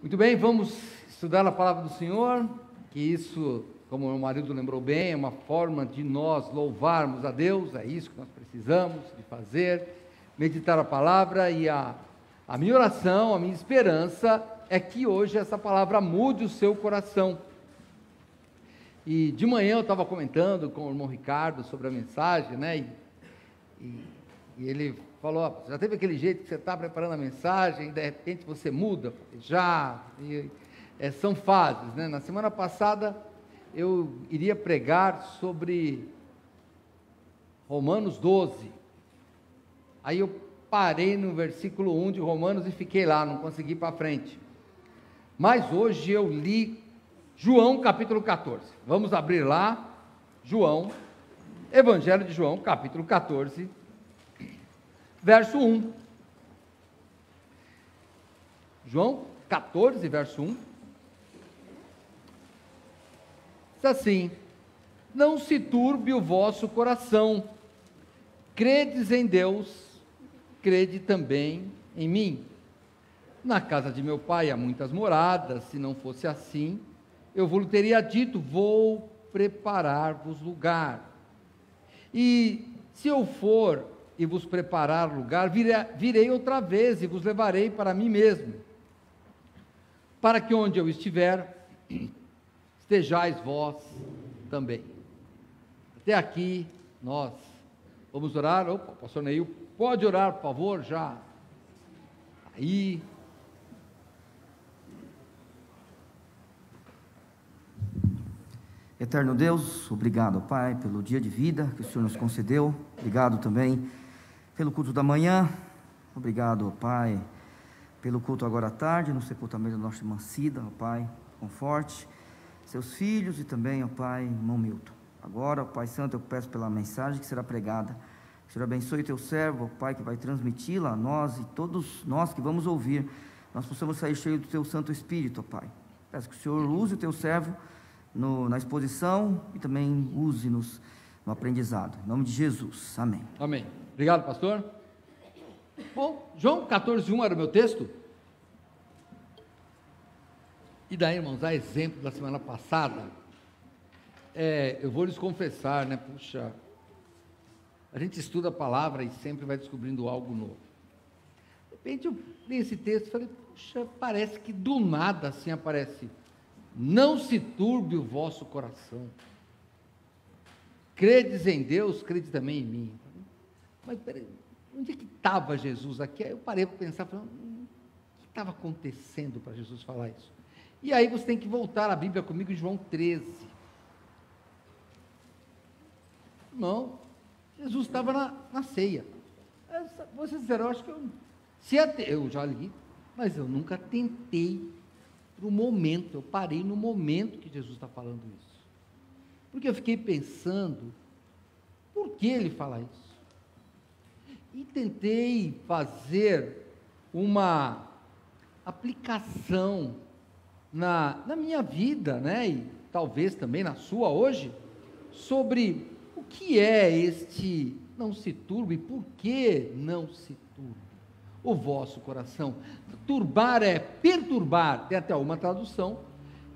Muito bem, vamos estudar a palavra do Senhor, que isso, como o meu marido lembrou bem, é uma forma de nós louvarmos a Deus, é isso que nós precisamos de fazer, meditar a palavra, e a minha oração, a minha esperança é que hoje essa palavra mude o seu coração. E de manhã eu estava comentando com o irmão Ricardo sobre a mensagem, né, e ele falou, já teve aquele jeito que você está preparando a mensagem e de repente você muda? Já, são fases, né? Na semana passada eu iria pregar sobre Romanos 12, aí eu parei no versículo 1 de Romanos e fiquei lá, não consegui ir para frente, mas hoje eu li João capítulo 14, vamos abrir lá, João, Evangelho de João capítulo 14, verso 1, João 14, verso 1, diz assim: não se turbe o vosso coração, credes em Deus, crede também em mim. Na casa de meu pai há muitas moradas, se não fosse assim, eu vos teria dito, vou preparar-vos lugar, e se eu for e vos preparar lugar, virei outra vez e vos levarei para mim mesmo, para que onde eu estiver, estejais vós também. Até aqui nós vamos orar. Opa, pastor Neil, pode orar por favor, já, aí. Eterno Deus, obrigado, Pai, pelo dia de vida que o Senhor nos concedeu, obrigado também pelo culto da manhã, obrigado, Pai, pelo culto agora à tarde, no sepultamento da nossa irmã Cida, ó Pai, conforte seus filhos e também, ó Pai, irmão Milton. Agora, ó Pai Santo, eu peço pela mensagem que será pregada, que o Senhor abençoe teu servo, ó Pai, que vai transmiti-la a nós e todos nós que vamos ouvir, nós possamos sair cheios do teu Santo Espírito, ó Pai. Peço que o Senhor use o teu servo na exposição e também use-nos no aprendizado, em nome de Jesus, amém. Amém. Obrigado, pastor. Bom, João 14:1 era o meu texto, e daí, irmãos, a exemplo da semana passada, eu vou lhes confessar, né, puxa, a gente estuda a palavra e sempre vai descobrindo algo novo. De repente eu li esse texto e falei, puxa, parece que do nada assim aparece: não se turbe o vosso coração, credes em Deus, crede também em mim. Mas peraí, onde é que estava Jesus aqui? Aí eu parei para pensar, falando, o que estava acontecendo para Jesus falar isso? E aí você tem que voltar a Bíblia comigo em João 13. Não, Jesus estava na ceia. Vocês disseram, eu acho que eu já li, mas eu nunca tentei para o momento, eu parei no momento que Jesus está falando isso, porque eu fiquei pensando, por que ele fala isso? E tentei fazer uma aplicação na minha vida, né, e talvez também na sua hoje, sobre o que é este não se turbe, por que não se turbe o vosso coração. Turbar é perturbar, tem até uma tradução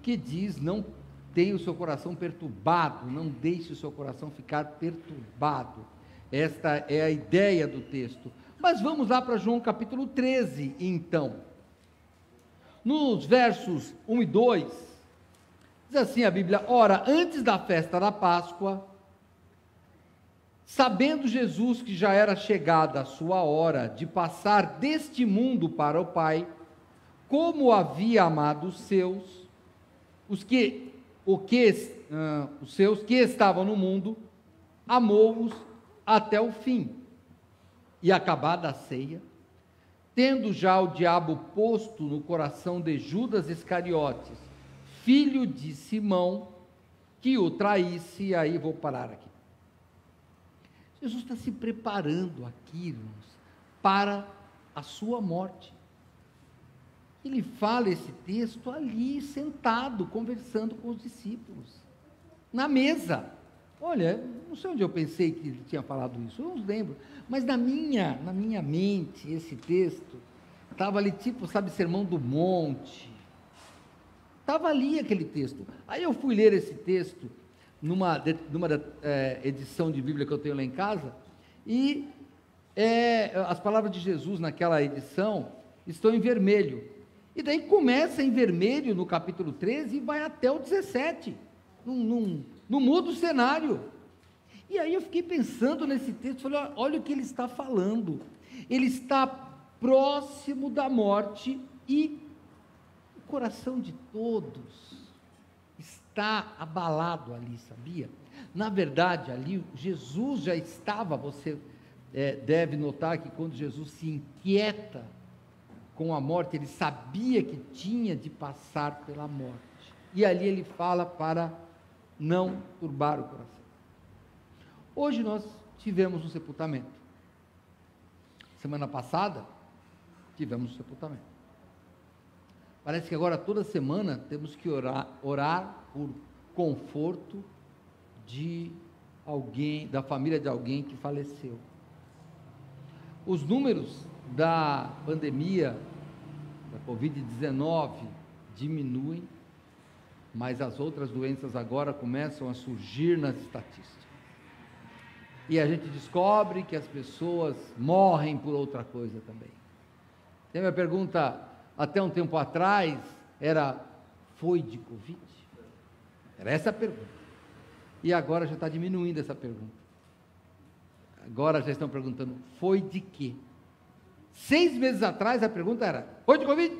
que diz, não tenha o seu coração perturbado, não deixe o seu coração ficar perturbado. Esta é a ideia do texto. Mas vamos lá para João capítulo 13, então. Nos versos 1 e 2, diz assim a Bíblia: ora, antes da festa da Páscoa, sabendo Jesus que já era chegada a sua hora de passar deste mundo para o Pai, como havia amado os seus, os seus que estavam no mundo, amou-os até o fim. E acabada a ceia, tendo já o diabo posto no coração de Judas Iscariotes, filho de Simão, que o traísse, e aí vou parar aqui. Jesus está se preparando aqui, irmãos, para a sua morte. Ele fala esse texto ali, sentado, conversando com os discípulos, na mesa. Olha, não sei onde eu pensei que ele tinha falado isso, eu não lembro, mas na minha mente, esse texto estava ali tipo, sabe, Sermão do Monte, Estava ali aquele texto. Aí eu fui ler esse texto numa edição de Bíblia que eu tenho lá em casa, e as palavras de Jesus naquela edição estão em vermelho. E daí começa em vermelho no capítulo 13 e vai até o 17. Não muda o cenário. E aí eu fiquei pensando nesse texto, falei, olha o que ele está falando. Ele está próximo da morte e o coração de todos está abalado ali, sabia? Na verdade, ali Jesus já estava, você deve notar que quando Jesus se inquieta com a morte, ele sabia que tinha de passar pela morte. E ali ele fala para não turbar o coração. Hoje nós tivemos um sepultamento. Semana passada, tivemos um sepultamento. Parece que agora toda semana temos que orar por conforto de alguém, da família de alguém que faleceu. Os números da pandemia, da Covid-19, diminuem, mas as outras doenças agora começam a surgir nas estatísticas. E a gente descobre que as pessoas morrem por outra coisa também. Tem uma pergunta, até um tempo atrás, foi de Covid? Era essa a pergunta. E agora já está diminuindo essa pergunta. Agora já estão perguntando, foi de quê? 6 meses atrás a pergunta era, foi de Covid?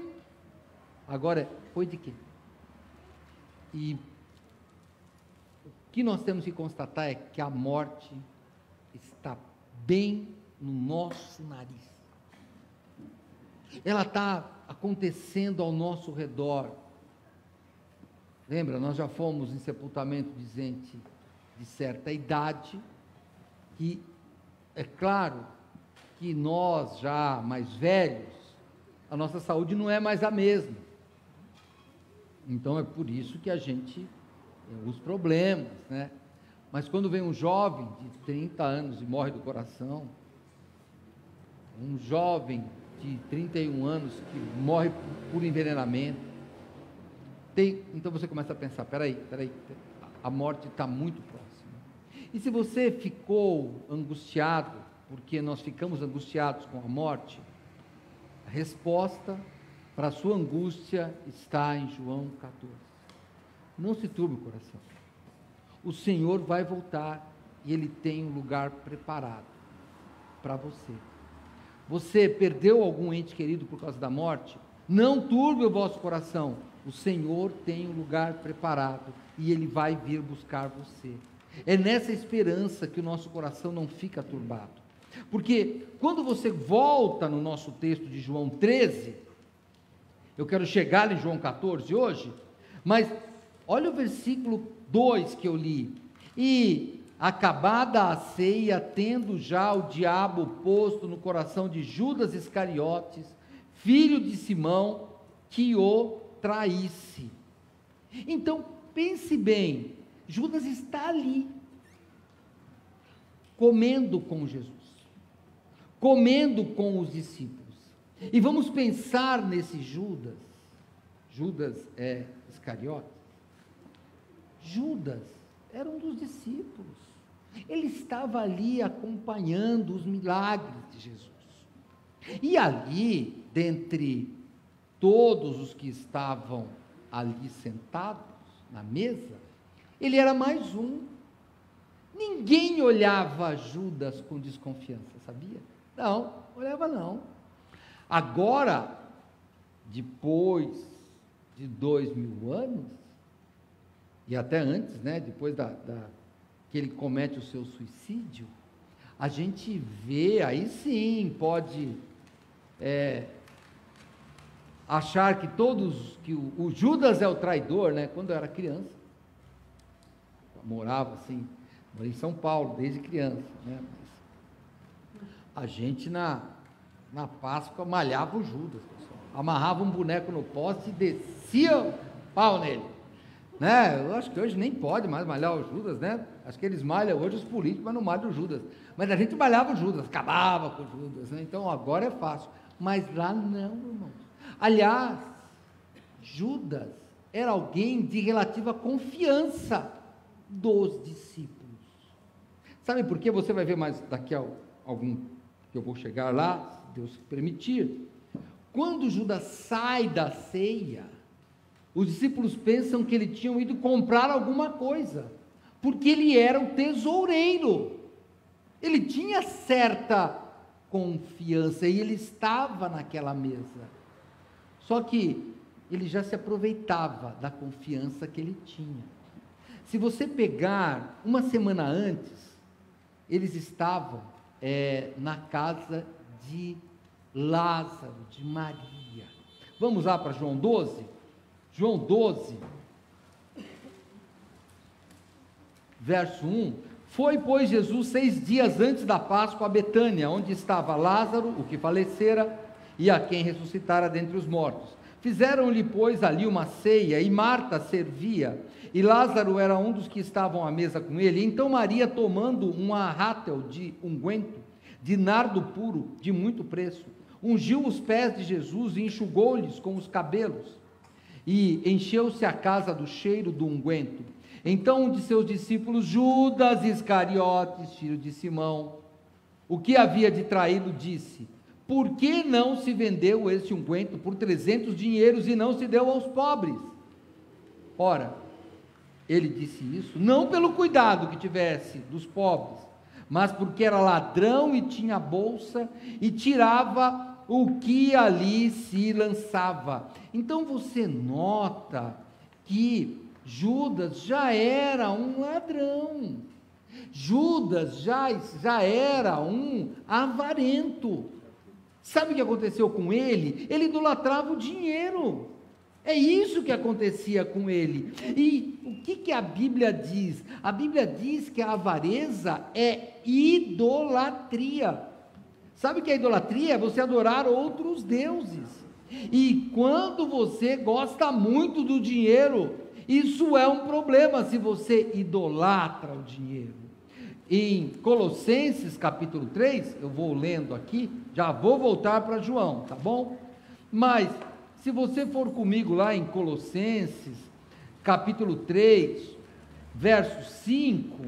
Agora foi de quê? E o que nós temos que constatar é que a morte está bem no nosso nariz. Ela está acontecendo ao nosso redor. Lembra, nós já fomos em sepultamento de gente de certa idade, que é claro que nós já mais velhos, a nossa saúde não é mais a mesma. Então é por isso que a gente tem alguns problemas, né? Mas quando vem um jovem de 30 anos e morre do coração, um jovem de 31 anos que morre por envenenamento, então você começa a pensar, peraí, a morte está muito próxima. E se você ficou angustiado, porque nós ficamos angustiados com a morte, a resposta para a sua angústia está em João 14. Não se turbe o coração. O Senhor vai voltar e Ele tem um lugar preparado para você. Você perdeu algum ente querido por causa da morte? Não turbe o vosso coração. O Senhor tem um lugar preparado e Ele vai vir buscar você. É nessa esperança que o nosso coração não fica turbado. Porque quando você volta no nosso texto de João 13, eu quero chegar em João 14 hoje, mas olha o versículo 2 que eu li. E acabada a ceia, tendo já o diabo posto no coração de Judas Iscariotes, filho de Simão, que o traísse. Então, pense bem, Judas está ali, comendo com Jesus, comendo com os discípulos. E vamos pensar nesse Judas Iscariotes. Judas era um dos discípulos, ele estava ali acompanhando os milagres de Jesus, e ali, dentre todos os que estavam ali sentados na mesa, ele era mais um. Ninguém olhava Judas com desconfiança, sabia? Não, olhava não. Agora, depois de 2000 anos, e até antes, né, depois que ele comete o seu suicídio, a gente vê, aí sim, pode achar que o Judas é o traidor, né? Quando eu era criança, morei em São Paulo desde criança, né? Mas a gente na Páscoa malhava o Judas, pessoal. Amarrava um boneco no poste e descia pau nele, né? Eu acho que hoje nem pode mais malhar o Judas, né? Acho que eles malham hoje os políticos, mas não malham o Judas. Mas a gente malhava o Judas, acabava com o Judas, né? Então agora é fácil, mas lá não, irmãos. Aliás, Judas era alguém de relativa confiança dos discípulos. Sabe por quê? Você vai ver mais daqui a algum, que eu vou chegar lá, se Deus permitir. Quando Judas sai da ceia, os discípulos pensam que ele tinha ido comprar alguma coisa, porque ele era o tesoureiro, ele tinha certa confiança, e ele estava naquela mesa, só que ele já se aproveitava da confiança que ele tinha. Se você pegar uma semana antes, eles estavam na casa de Lázaro, de Maria. Vamos lá para João 12? João 12, verso 1, foi, pois, Jesus 6 dias antes da Páscoa a Betânia, onde estava Lázaro, o que falecera, e a quem ressuscitara dentre os mortos. Fizeram-lhe, pois, ali uma ceia, e Marta servia, e Lázaro era um dos que estavam à mesa com ele. Então Maria, tomando um arrátel de unguento, de nardo puro, de muito preço, ungiu os pés de Jesus e enxugou-lhes com os cabelos, e encheu-se a casa do cheiro do unguento. Então um de seus discípulos, Judas Iscariotes, filho de Simão, o que havia de traí-lo, disse: por que não se vendeu este unguento por 300 dinheiros e não se deu aos pobres? Ora, ele disse isso, não pelo cuidado que tivesse dos pobres, mas porque era ladrão e tinha bolsa e tirava o que ali se lançava. Então você nota que Judas já era um ladrão, Judas já era um avarento. Sabe o que aconteceu com ele? Ele idolatrava o dinheiro. É isso que acontecia com ele. E o que a Bíblia diz? A Bíblia diz que a avareza é idolatria. Sabe o que é idolatria? É você adorar outros deuses. E quando você gosta muito do dinheiro, isso é um problema, se você idolatra o dinheiro. Em Colossenses capítulo 3, eu vou lendo aqui, já vou voltar para João, tá bom? Mas, se você for comigo lá em Colossenses, capítulo 3, verso 5,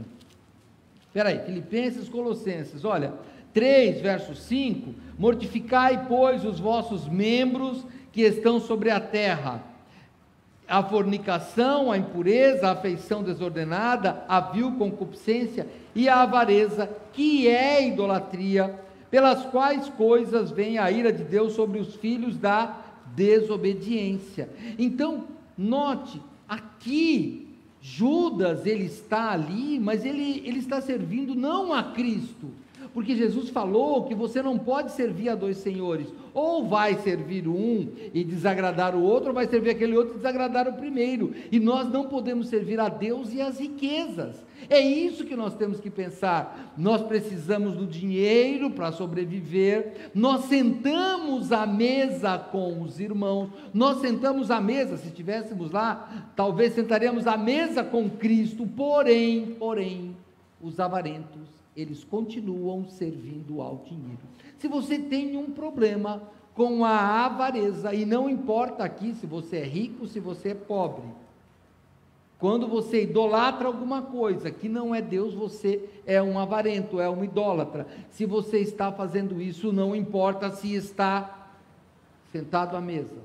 Filipenses, Colossenses, olha, 3, verso 5, mortificai, pois, os vossos membros que estão sobre a terra, a fornicação, a impureza, a afeição desordenada, a vil concupiscência e a avareza, que é idolatria, pelas quais coisas vem a ira de Deus sobre os filhos da desobediência. Então, note, aqui, Judas, ele está ali, mas ele está servindo não a Cristo, porque Jesus falou que você não pode servir a dois senhores, ou vai servir um e desagradar o outro, ou vai servir aquele outro e desagradar o primeiro, e nós não podemos servir a Deus e as riquezas. É isso que nós temos que pensar. Nós precisamos do dinheiro para sobreviver, nós sentamos à mesa com os irmãos, nós sentamos à mesa, se estivéssemos lá, talvez sentaríamos à mesa com Cristo, porém, os avarentos, eles continuam servindo ao dinheiro. Se você tem um problema com a avareza, e não importa aqui se você é rico, se você é pobre, quando você idolatra alguma coisa que não é Deus, você é um avarento, é um idólatra. Se você está fazendo isso, não importa se está sentado à mesa.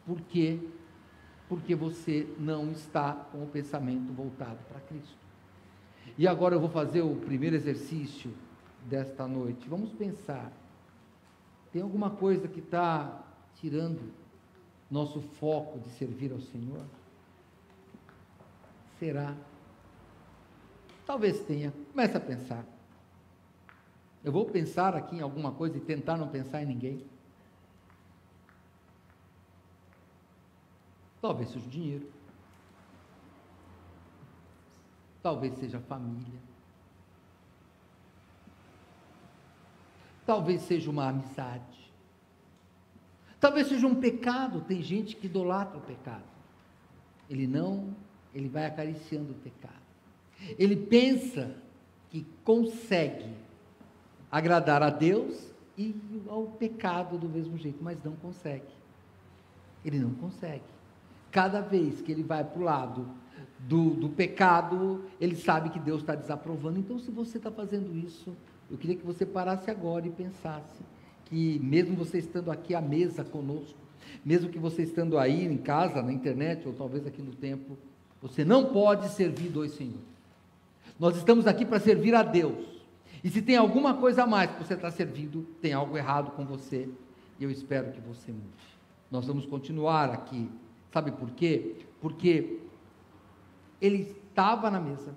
Por quê? Porque você não está com o pensamento voltado para Cristo. E agora eu vou fazer o primeiro exercício desta noite. Vamos pensar, tem alguma coisa que está tirando nosso foco de servir ao Senhor? Será? Talvez tenha. Comece a pensar. Eu vou pensar aqui em alguma coisa e tentar não pensar em ninguém. Talvez seja o dinheiro. Talvez seja a família. Talvez seja uma amizade. Talvez seja um pecado. Tem gente que idolatra o pecado. Ele vai acariciando o pecado. Ele pensa que consegue agradar a Deus e ao pecado do mesmo jeito, mas não consegue. Ele não consegue. Cada vez que ele vai para o lado do pecado, ele sabe que Deus está desaprovando. Então, se você está fazendo isso, eu queria que você parasse agora e pensasse que mesmo você estando aqui à mesa conosco, mesmo que você estando aí em casa, na internet, ou talvez aqui no templo, você não pode servir dois senhores. Nós estamos aqui para servir a Deus, e se tem alguma coisa a mais que você está servindo, tem algo errado com você, e eu espero que você mude. Nós vamos continuar aqui, sabe por quê? Porque ele estava na mesa.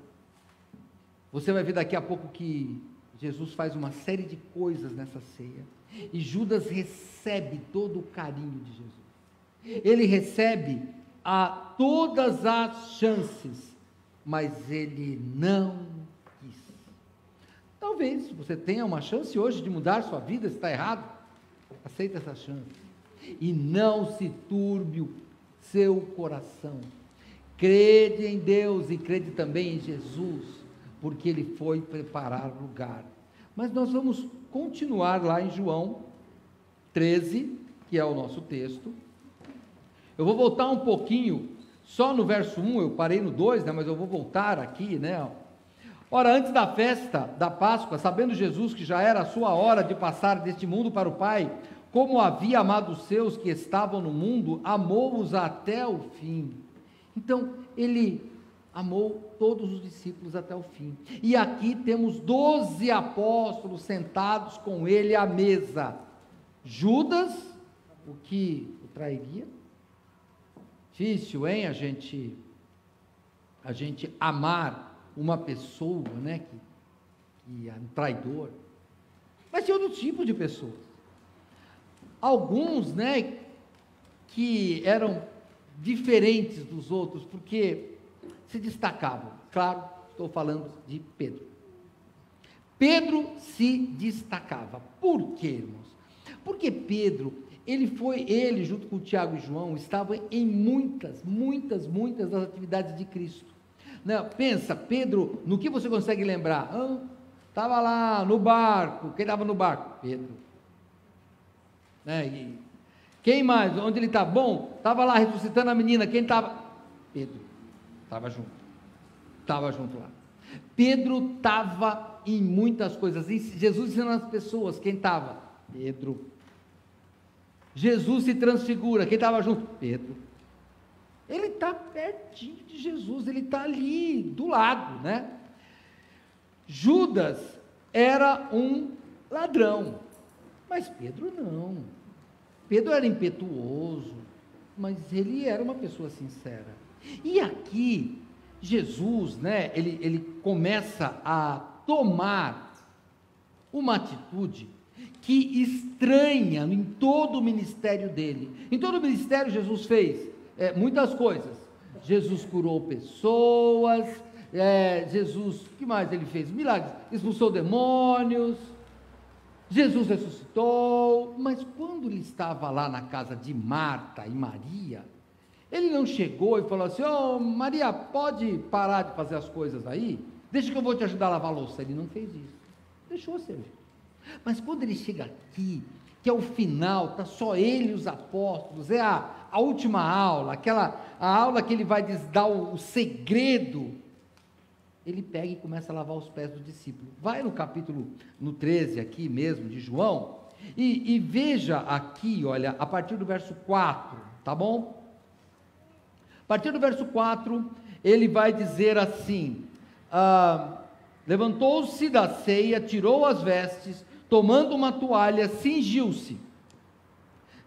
Você vai ver daqui a pouco que Jesus faz uma série de coisas nessa ceia, e Judas recebe todo o carinho de Jesus. Ele recebe todas as chances, mas ele não quis. Talvez você tenha uma chance hoje de mudar sua vida. Se está errado, aceita essa chance, e não se turbe o seu coração. Crede em Deus e crede também em Jesus, porque Ele foi preparar lugar. Mas nós vamos continuar lá em João 13, que é o nosso texto. Eu vou voltar um pouquinho, só no verso 1, eu parei no 2, mas eu vou voltar aqui, Ora, antes da festa da Páscoa, sabendo Jesus que já era a sua hora de passar deste mundo para o Pai, como havia amado os seus que estavam no mundo, amou-os até o fim. Então, ele amou todos os discípulos até o fim. E aqui temos 12 apóstolos sentados com ele à mesa. Judas, o que o trairia? Difícil, hein? A gente amar uma pessoa, que é um traidor. Mas tem outro tipo de pessoas. Alguns, que eram diferentes dos outros, porque se destacavam. Claro, estou falando de Pedro. Pedro se destacava. Por quê, irmãos? Porque Pedro, ele junto com Tiago e João, estava em muitas das atividades de Cristo. Pensa, Pedro, no que você consegue lembrar? Estava lá no barco. Quem estava no barco? Pedro. E quem mais? Onde ele está? Bom, estava lá ressuscitando a menina. Quem estava? Pedro. Estava junto lá. Pedro estava em muitas coisas. E Jesus ensinando as pessoas. Quem estava? Pedro. Jesus se transfigura. Quem estava junto? Pedro. Ele está pertinho de Jesus. Ele está ali do lado, Judas era um ladrão, mas Pedro não. Pedro era impetuoso, mas ele era uma pessoa sincera. E aqui, Jesus, ele começa a tomar uma atitude que estranha em todo o ministério dele. Em todo o ministério, Jesus fez muitas coisas. Jesus curou pessoas, Jesus, o que mais ele fez? Milagres, expulsou demônios, Jesus ressuscitou. Mas quando ele estava lá na casa de Marta e Maria, ele não chegou e falou assim: Maria, pode parar de fazer as coisas aí? Deixa que eu vou te ajudar a lavar a louça. Ele não fez isso, deixou servir. Mas quando ele chega aqui, que é o final, está só ele e os apóstolos, a última aula, a aula que ele vai dar o segredo, ele pega e começa a lavar os pés do discípulo. Vai no 13 aqui mesmo, de João, e veja aqui, olha, a partir do verso 4, tá bom? A partir do verso 4, ele vai dizer assim: levantou-se da ceia, tirou as vestes, tomando uma toalha, cingiu-se.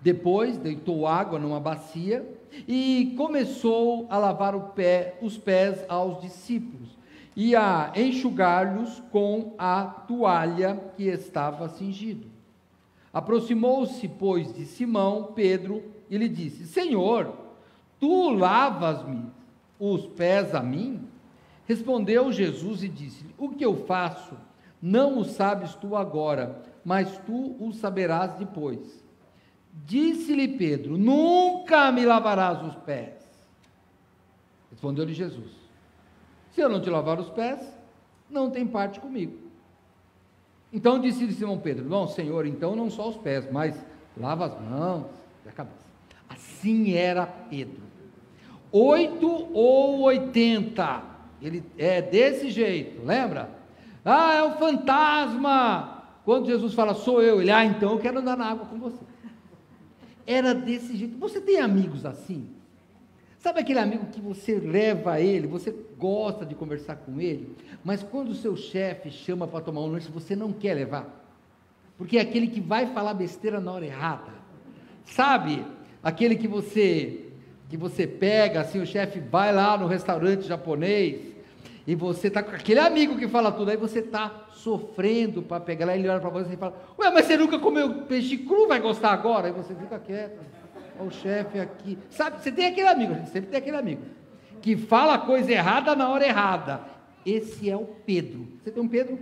Depois deitou água numa bacia e começou a lavar os pés aos discípulos e a enxugar-lhes com a toalha que estava cingido. Aproximou-se, pois, de Simão Pedro e lhe disse: Senhor, tu lavas-me os pés a mim? Respondeu Jesus e disse-lhe: O que eu faço não o sabes tu agora, mas tu o saberás depois. Disse-lhe Pedro: Nunca me lavarás os pés. Respondeu-lhe Jesus: Se eu não te lavar os pés, não tem parte comigo. Então disse-lhe Simão Pedro: Não, Senhor, então não só os pés, mas lava as mãos e a cabeça. Assim era Pedro. 8 ou 80. Ele é desse jeito, lembra? Ah, é um fantasma. Quando Jesus fala, sou eu, ele, então eu quero andar na água com você. Era desse jeito. Você tem amigos assim? Sabe aquele amigo que você leva ele, você gosta de conversar com ele, mas quando o seu chefe chama para tomar um lanche, você não quer levar? Porque é aquele que vai falar besteira na hora errada. Sabe? Aquele que você pega, assim, o chefe vai lá no restaurante japonês, e você está com aquele amigo que fala tudo, aí você está sofrendo para pegar lá, ele olha para você e fala, ué, mas você nunca comeu peixe cru, vai gostar agora? Aí você fica quieto, olha o chefe aqui, sabe, você tem aquele amigo, a gente sempre tem aquele amigo, que fala a coisa errada na hora errada. Esse é o Pedro. Você tem um Pedro?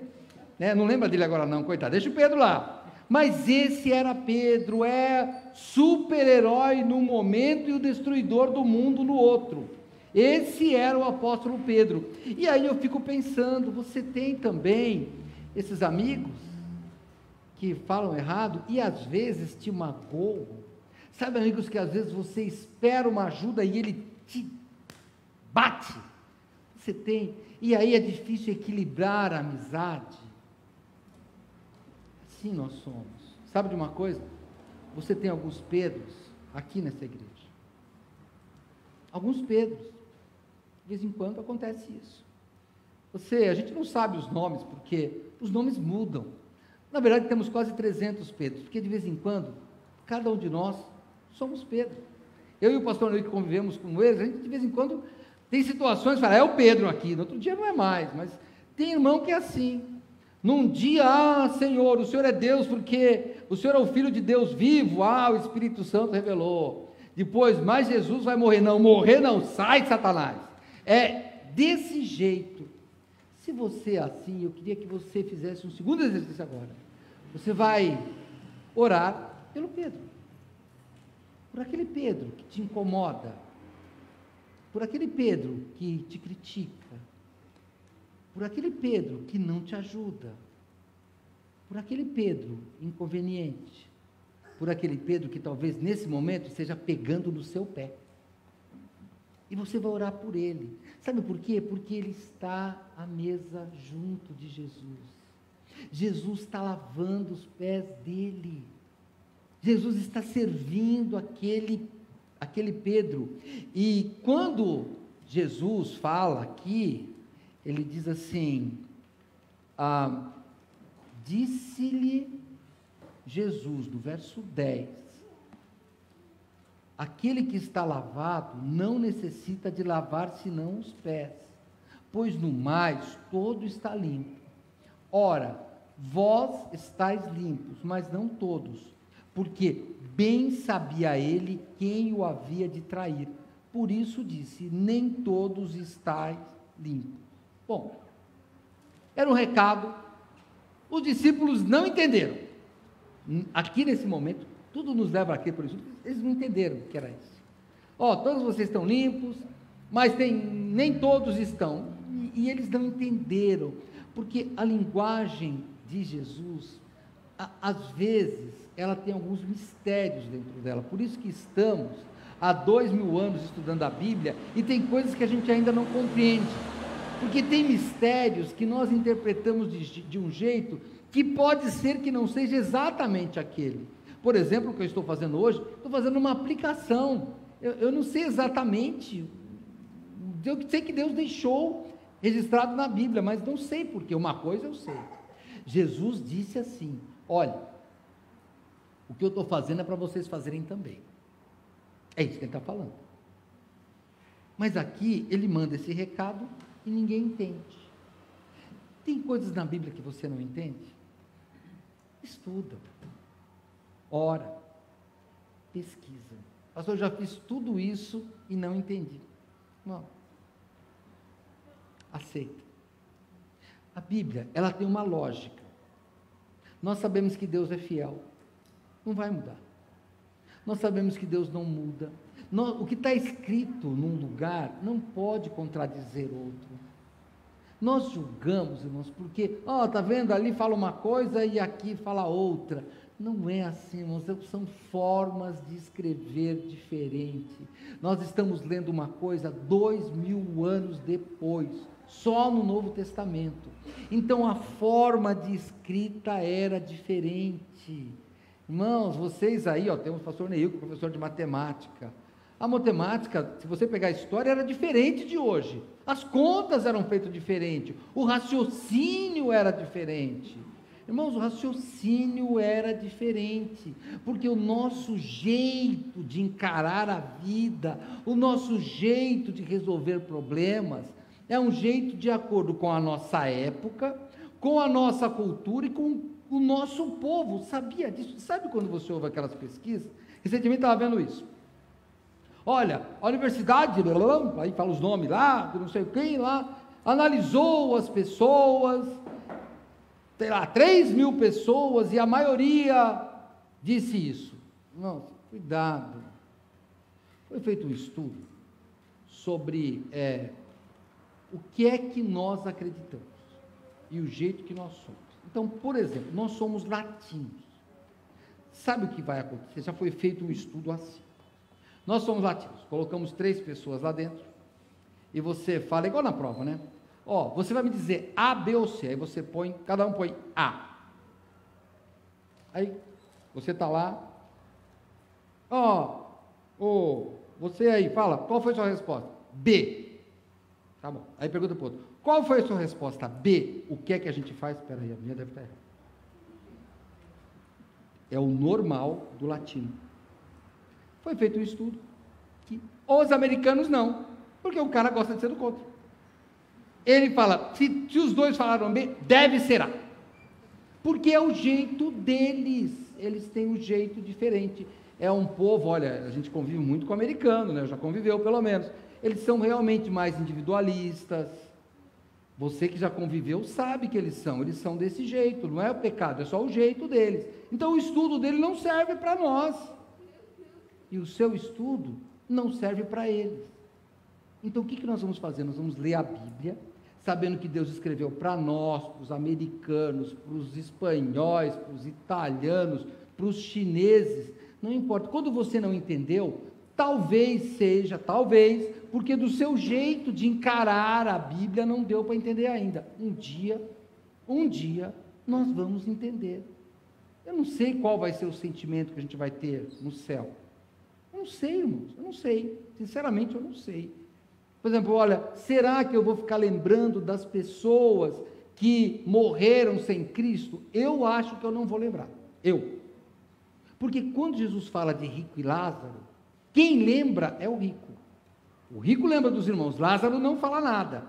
Né? Não lembra dele agora não, coitado, deixa o Pedro lá. Mas esse era Pedro, é super-herói num momento e o destruidor do mundo no outro. Esse era o apóstolo Pedro. E aí eu fico pensando, você tem também esses amigos que falam errado e às vezes te magoam. Sabe, amigos, que às vezes você espera uma ajuda e ele te bate. Você tem, e aí é difícil equilibrar a amizade. Assim nós somos. Sabe de uma coisa? Você tem alguns Pedros aqui nessa igreja. Alguns Pedros. De vez em quando acontece isso. A gente não sabe os nomes, porque os nomes mudam. Na verdade, temos quase 300 Pedros, porque de vez em quando, cada um de nós somos Pedro. Eu e o pastor Ney, que convivemos com eles, a gente de vez em quando tem situações, fala, é o Pedro aqui, no outro dia não é mais, mas tem irmão que é assim. Num dia, Senhor, o Senhor é Deus, porque o Senhor é o Filho de Deus vivo, o Espírito Santo revelou. Depois, mas Jesus vai morrer não, sai Satanás. É desse jeito. Se você é assim, eu queria que você fizesse um segundo exercício agora. Você vai orar pelo Pedro. Por aquele Pedro que te incomoda. Por aquele Pedro que te critica. Por aquele Pedro que não te ajuda, por aquele Pedro inconveniente, por aquele Pedro que talvez nesse momento esteja pegando no seu pé, e você vai orar por ele, sabe por quê? Porque ele está à mesa junto de Jesus está lavando os pés dele, Jesus está servindo aquele Pedro, e quando Jesus fala aqui, ele diz assim, disse-lhe Jesus, no verso 10, aquele que está lavado não necessita de lavar senão os pés, pois no mais todo está limpo. Ora, vós estáis limpos, mas não todos, porque bem sabia ele quem o havia de trair, por isso disse, nem todos estáis limpos. Bom, era um recado, os discípulos não entenderam, aqui nesse momento, tudo nos leva aqui por isso, eles não entenderam o que era isso, todos vocês estão limpos, mas nem todos estão, e eles não entenderam, porque a linguagem de Jesus, às vezes, ela tem alguns mistérios dentro dela, por isso que estamos há 2000 anos estudando a Bíblia, e tem coisas que a gente ainda não compreende, porque tem mistérios que nós interpretamos de um jeito que pode ser que não seja exatamente aquele. Por exemplo, o que eu estou fazendo hoje, estou fazendo uma aplicação, eu não sei exatamente, eu sei que Deus deixou registrado na Bíblia, mas não sei porque, uma coisa eu sei, Jesus disse assim, olha, o que eu estou fazendo é para vocês fazerem também, é isso que ele está falando, mas aqui ele manda esse recado, e ninguém entende. Tem coisas na Bíblia que você não entende? Estuda, ora, pesquisa. Pastor, eu já fiz tudo isso e não entendi. Não. Aceita. A Bíblia, ela tem uma lógica. Nós sabemos que Deus é fiel. Não vai mudar. Nós sabemos que Deus não muda. O que está escrito num lugar não pode contradizer outro. Nós julgamos, irmãos, porque, está vendo, ali fala uma coisa e aqui fala outra. Não é assim, irmãos, são formas de escrever diferente. Nós estamos lendo uma coisa 2000 anos depois, só no Novo Testamento. Então a forma de escrita era diferente. Irmãos, vocês aí, temos o pastor Neil, professor de matemática. A matemática, se você pegar a história, era diferente de hoje. As contas eram feitas diferente, o raciocínio era diferente. Irmãos, o raciocínio era diferente, porque o nosso jeito de encarar a vida, o nosso jeito de resolver problemas, é um jeito de acordo com a nossa época, com a nossa cultura e com o nosso povo. Sabia disso? Sabe quando você ouve aquelas pesquisas? Recentemente estava vendo isso. Olha, a universidade, aí fala os nomes lá, de não sei quem lá, analisou as pessoas, sei lá, 3.000 pessoas, e a maioria disse isso. Não, cuidado. Foi feito um estudo sobre o que é que nós acreditamos e o jeito que nós somos. Então, por exemplo, nós somos latinos. Sabe o que vai acontecer? Já foi feito um estudo assim. Nós somos latinos, colocamos 3 pessoas lá dentro, e você fala, igual na prova, né? Você vai me dizer A, B ou C, aí você põe, cada um põe A. Aí, você está lá, você aí, fala, qual foi a sua resposta? B. Tá bom, aí pergunta para o outro, qual foi a sua resposta? B. O que é que a gente faz? Espera aí, a minha deve estar errada. É o normal do latino. Foi feito um estudo que os americanos não, porque o cara gosta de ser do contra. Ele fala, se os dois falaram B, deve ser A, porque é o jeito deles, eles têm um jeito diferente. É um povo, olha, a gente convive muito com o americano, né? Já conviveu pelo menos. Eles são realmente mais individualistas. Você que já conviveu sabe que eles são desse jeito, não é o pecado, é só o jeito deles. Então o estudo dele não serve para nós. E o seu estudo não serve para eles. Então o que nós vamos fazer? Nós vamos ler a Bíblia, sabendo que Deus escreveu para nós, para os americanos, para os espanhóis, para os italianos, para os chineses, não importa. Quando você não entendeu, talvez, porque do seu jeito de encarar a Bíblia não deu para entender ainda. Um dia, nós vamos entender. Eu não sei qual vai ser o sentimento que a gente vai ter no céu. Eu não sei, irmãos, eu não sei. Sinceramente, eu não sei. Por exemplo, olha, será que eu vou ficar lembrando das pessoas que morreram sem Cristo? Eu acho que eu não vou lembrar. Porque quando Jesus fala de rico e Lázaro, quem lembra é o rico. O rico lembra dos irmãos, Lázaro não fala nada.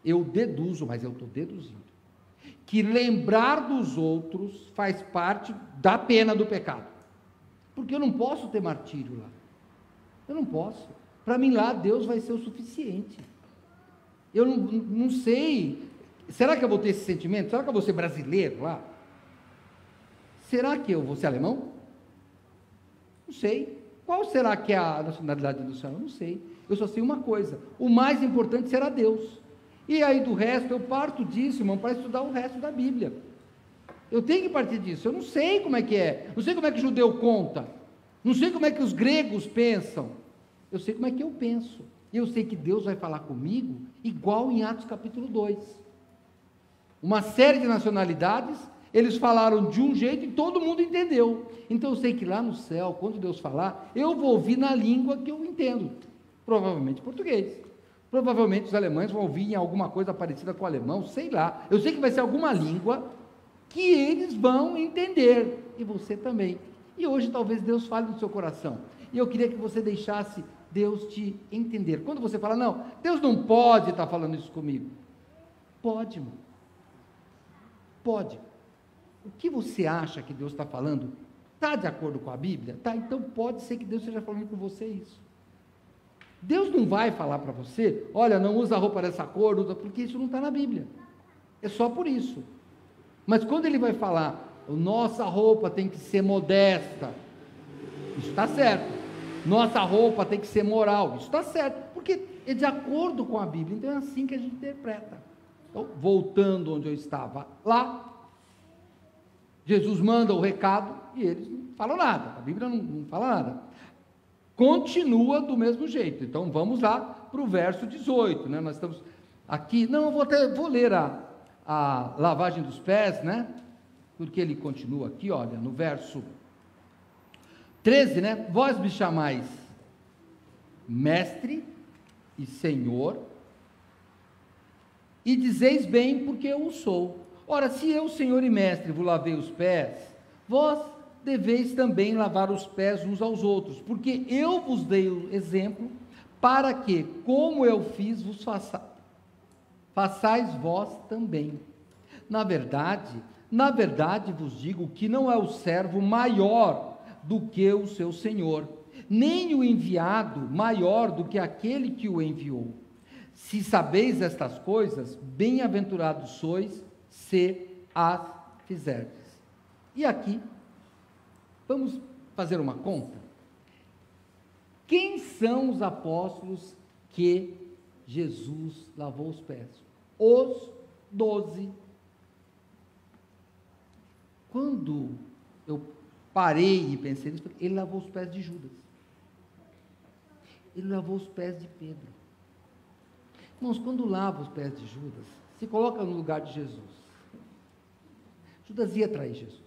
Eu deduzo, mas eu estou deduzindo, que lembrar dos outros faz parte da pena do pecado. Porque eu não posso ter martírio lá. Eu não posso. Para mim lá, Deus vai ser o suficiente. Eu não sei. Será que eu vou ter esse sentimento? Será que eu vou ser brasileiro lá? Será que eu vou ser alemão? Não sei. Qual será que é a nacionalidade do céu? Eu não sei. Eu só sei uma coisa. O mais importante será Deus. E aí do resto, eu parto disso, irmão, para estudar o resto da Bíblia. Eu tenho que partir disso. Eu não sei como é que é. Não sei como é que o judeu conta. Não sei como é que os gregos pensam. Eu sei como é que eu penso. E eu sei que Deus vai falar comigo igual em Atos capítulo 2. Uma série de nacionalidades, eles falaram de um jeito e todo mundo entendeu. Então eu sei que lá no céu, quando Deus falar, eu vou ouvir na língua que eu entendo. Provavelmente português. Provavelmente os alemães vão ouvir em alguma coisa parecida com o alemão, sei lá. Eu sei que vai ser alguma língua que eles vão entender. E você também. E hoje talvez Deus fale no seu coração. E eu queria que você deixasse Deus te entender. Quando você fala, não, Deus não pode estar falando isso comigo. Pode, irmão. Pode. O que você acha que Deus está falando? Está de acordo com a Bíblia? Tá, então pode ser que Deus esteja falando com você isso. Deus não vai falar para você, olha, não usa a roupa dessa cor, porque isso não está na Bíblia. É só por isso. Mas quando Ele vai falar, nossa roupa tem que ser modesta, isso está certo. Nossa roupa tem que ser moral, isso está certo, porque é de acordo com a Bíblia, então é assim que a gente interpreta. Então, voltando onde eu estava, lá, Jesus manda o recado e eles não falam nada, a Bíblia não fala nada. Continua do mesmo jeito. Então vamos lá para o verso 18, né? Nós estamos aqui, não, eu vou ler a lavagem dos pés, né? Porque ele continua aqui, olha, no verso 13, né? Vós me chamais mestre e senhor, e dizeis bem, porque eu o sou. Ora, se eu, senhor e mestre, vos lavei os pés, vós deveis também lavar os pés uns aos outros, porque eu vos dei o exemplo, para que, como eu fiz, vos façais vós também. Na verdade vos digo que não é o servo maior do que o seu senhor, nem o enviado maior do que aquele que o enviou. Se sabeis estas coisas, bem-aventurados sois, se as fizerdes. E aqui, vamos fazer uma conta. Quem são os apóstolos que Jesus lavou os pés? Os 12. Quando eu parei e pensei nisso, ele lavou os pés de Judas. Ele lavou os pés de Pedro. Irmãos, quando lava os pés de Judas, se coloca no lugar de Jesus. Judas ia trair Jesus.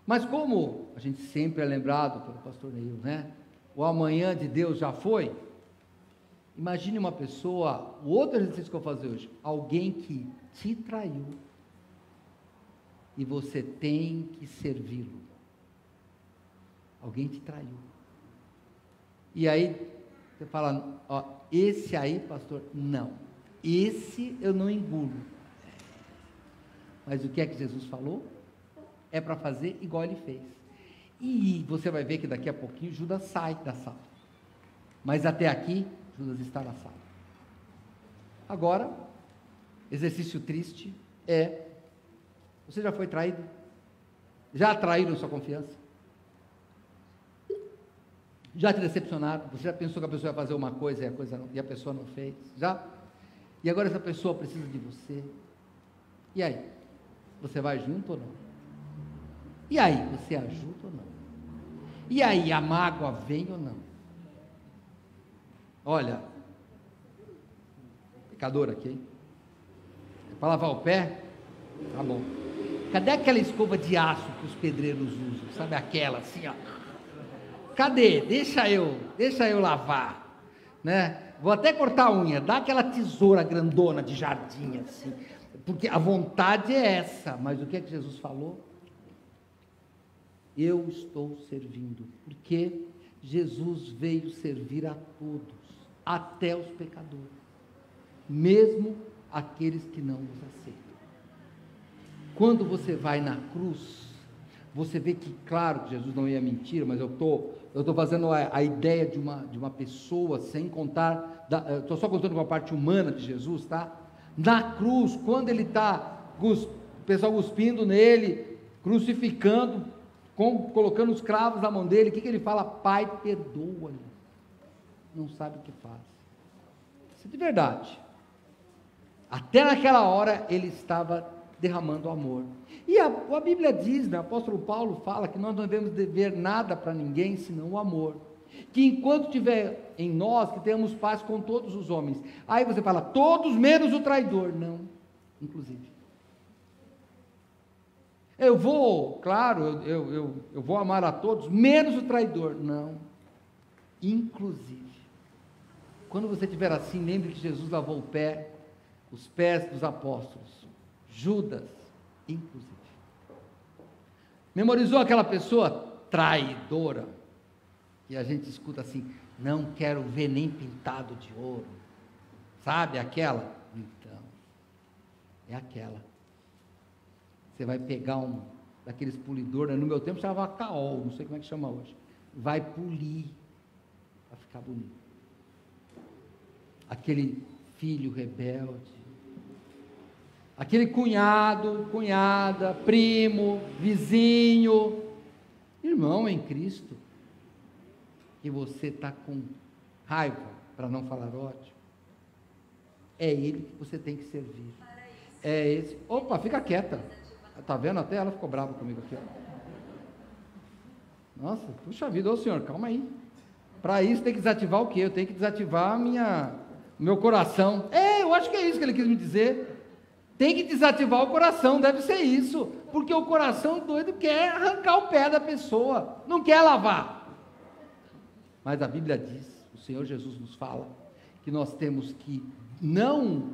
Mas como a gente sempre é lembrado pelo pastor Neil, né? O amanhã de Deus já foi. Imagine uma pessoa, o outro exercício que eu vou fazer hoje, alguém que te traiu e você tem que servi-lo. Alguém te traiu. E aí você fala, ó, esse aí, pastor, não. Esse eu não engulo. Mas o que é que Jesus falou? É para fazer igual ele fez. E você vai ver que daqui a pouquinho Judas sai da sala. Mas até aqui, Judas está na sala. Agora, exercício triste é: você já foi traído? Já traíram sua confiança? Já te decepcionaram? Você já pensou que a pessoa ia fazer uma coisa e a pessoa não fez? Já? E agora essa pessoa precisa de você? E aí? Você vai junto ou não? E aí? Você ajuda ou não? E aí? A mágoa vem ou não? Olha, pecador aqui, hein? É para lavar o pé? Tá bom. Cadê aquela escova de aço que os pedreiros usam? Sabe aquela assim, ó? Cadê? Deixa eu lavar, né? Vou até cortar a unha, dá aquela tesoura grandona de jardim assim, porque a vontade é essa, mas o que é que Jesus falou? Eu estou servindo, porque Jesus veio servir a todos, até os pecadores, mesmo aqueles que não os aceitam. Quando você vai na cruz, você vê que, claro, Jesus não ia mentir, mas eu estou fazendo a ideia de uma pessoa, sem contar, estou só contando com a parte humana de Jesus, tá? Na cruz, quando ele está, o pessoal cuspindo nele, crucificando, colocando os cravos na mão dele, o que ele fala? Pai, perdoa-lhe, não sabe o que faz. Isso é de verdade. Até naquela hora ele estava derramando amor. E a Bíblia diz, né, o apóstolo Paulo fala que nós não devemos dever nada para ninguém senão o amor, que enquanto tiver em nós, que tenhamos paz com todos os homens. Aí você fala, todos menos o traidor. Não, inclusive. Eu vou, claro, eu vou amar a todos, menos o traidor. Não, inclusive. Quando você estiver assim, lembre que Jesus lavou os pés dos apóstolos, Judas, inclusive. Memorizou aquela pessoa traidora, que a gente escuta assim, não quero ver nem pintado de ouro, sabe aquela? Então, é aquela. Você vai pegar daqueles polidor, né? No meu tempo chamava caol, não sei como é que chama hoje, vai polir, para ficar bonito. Aquele filho rebelde, aquele cunhado, cunhada, primo, vizinho, irmão em Cristo, que você está com raiva, para não falar ódio, é ele que você tem que servir. É esse. Opa, fica quieta. Está vendo? Até ela ficou brava comigo aqui. Nossa, puxa vida, ô senhor, calma aí. Para isso tem que desativar o quê? Eu tenho que desativar meu coração. Eu acho que é isso que ele quis me dizer. Tem que desativar o coração, deve ser isso. Porque o coração doido quer arrancar o pé da pessoa, não quer lavar. Mas a Bíblia diz, o Senhor Jesus nos fala, que nós temos que não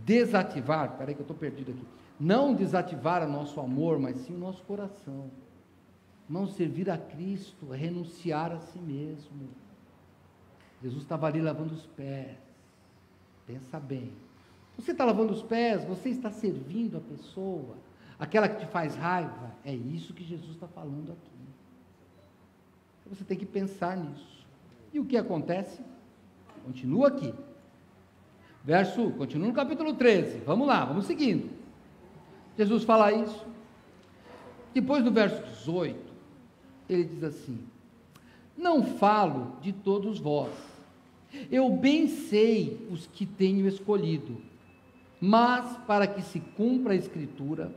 desativar, peraí que eu estou perdido aqui, não desativar o nosso amor, mas sim o nosso coração. Não servir a Cristo, renunciar a si mesmo. Jesus estava ali lavando os pés. Pensa bem. Você está lavando os pés, você está servindo a pessoa, aquela que te faz raiva. É isso que Jesus está falando aqui. Você tem que pensar nisso. E o que acontece? Continua aqui. Continua no capítulo 13. Vamos lá, vamos seguindo. Jesus fala isso. Depois do verso 18, ele diz assim: não falo de todos vós, eu bem sei os que tenho escolhido, mas para que se cumpra a escritura,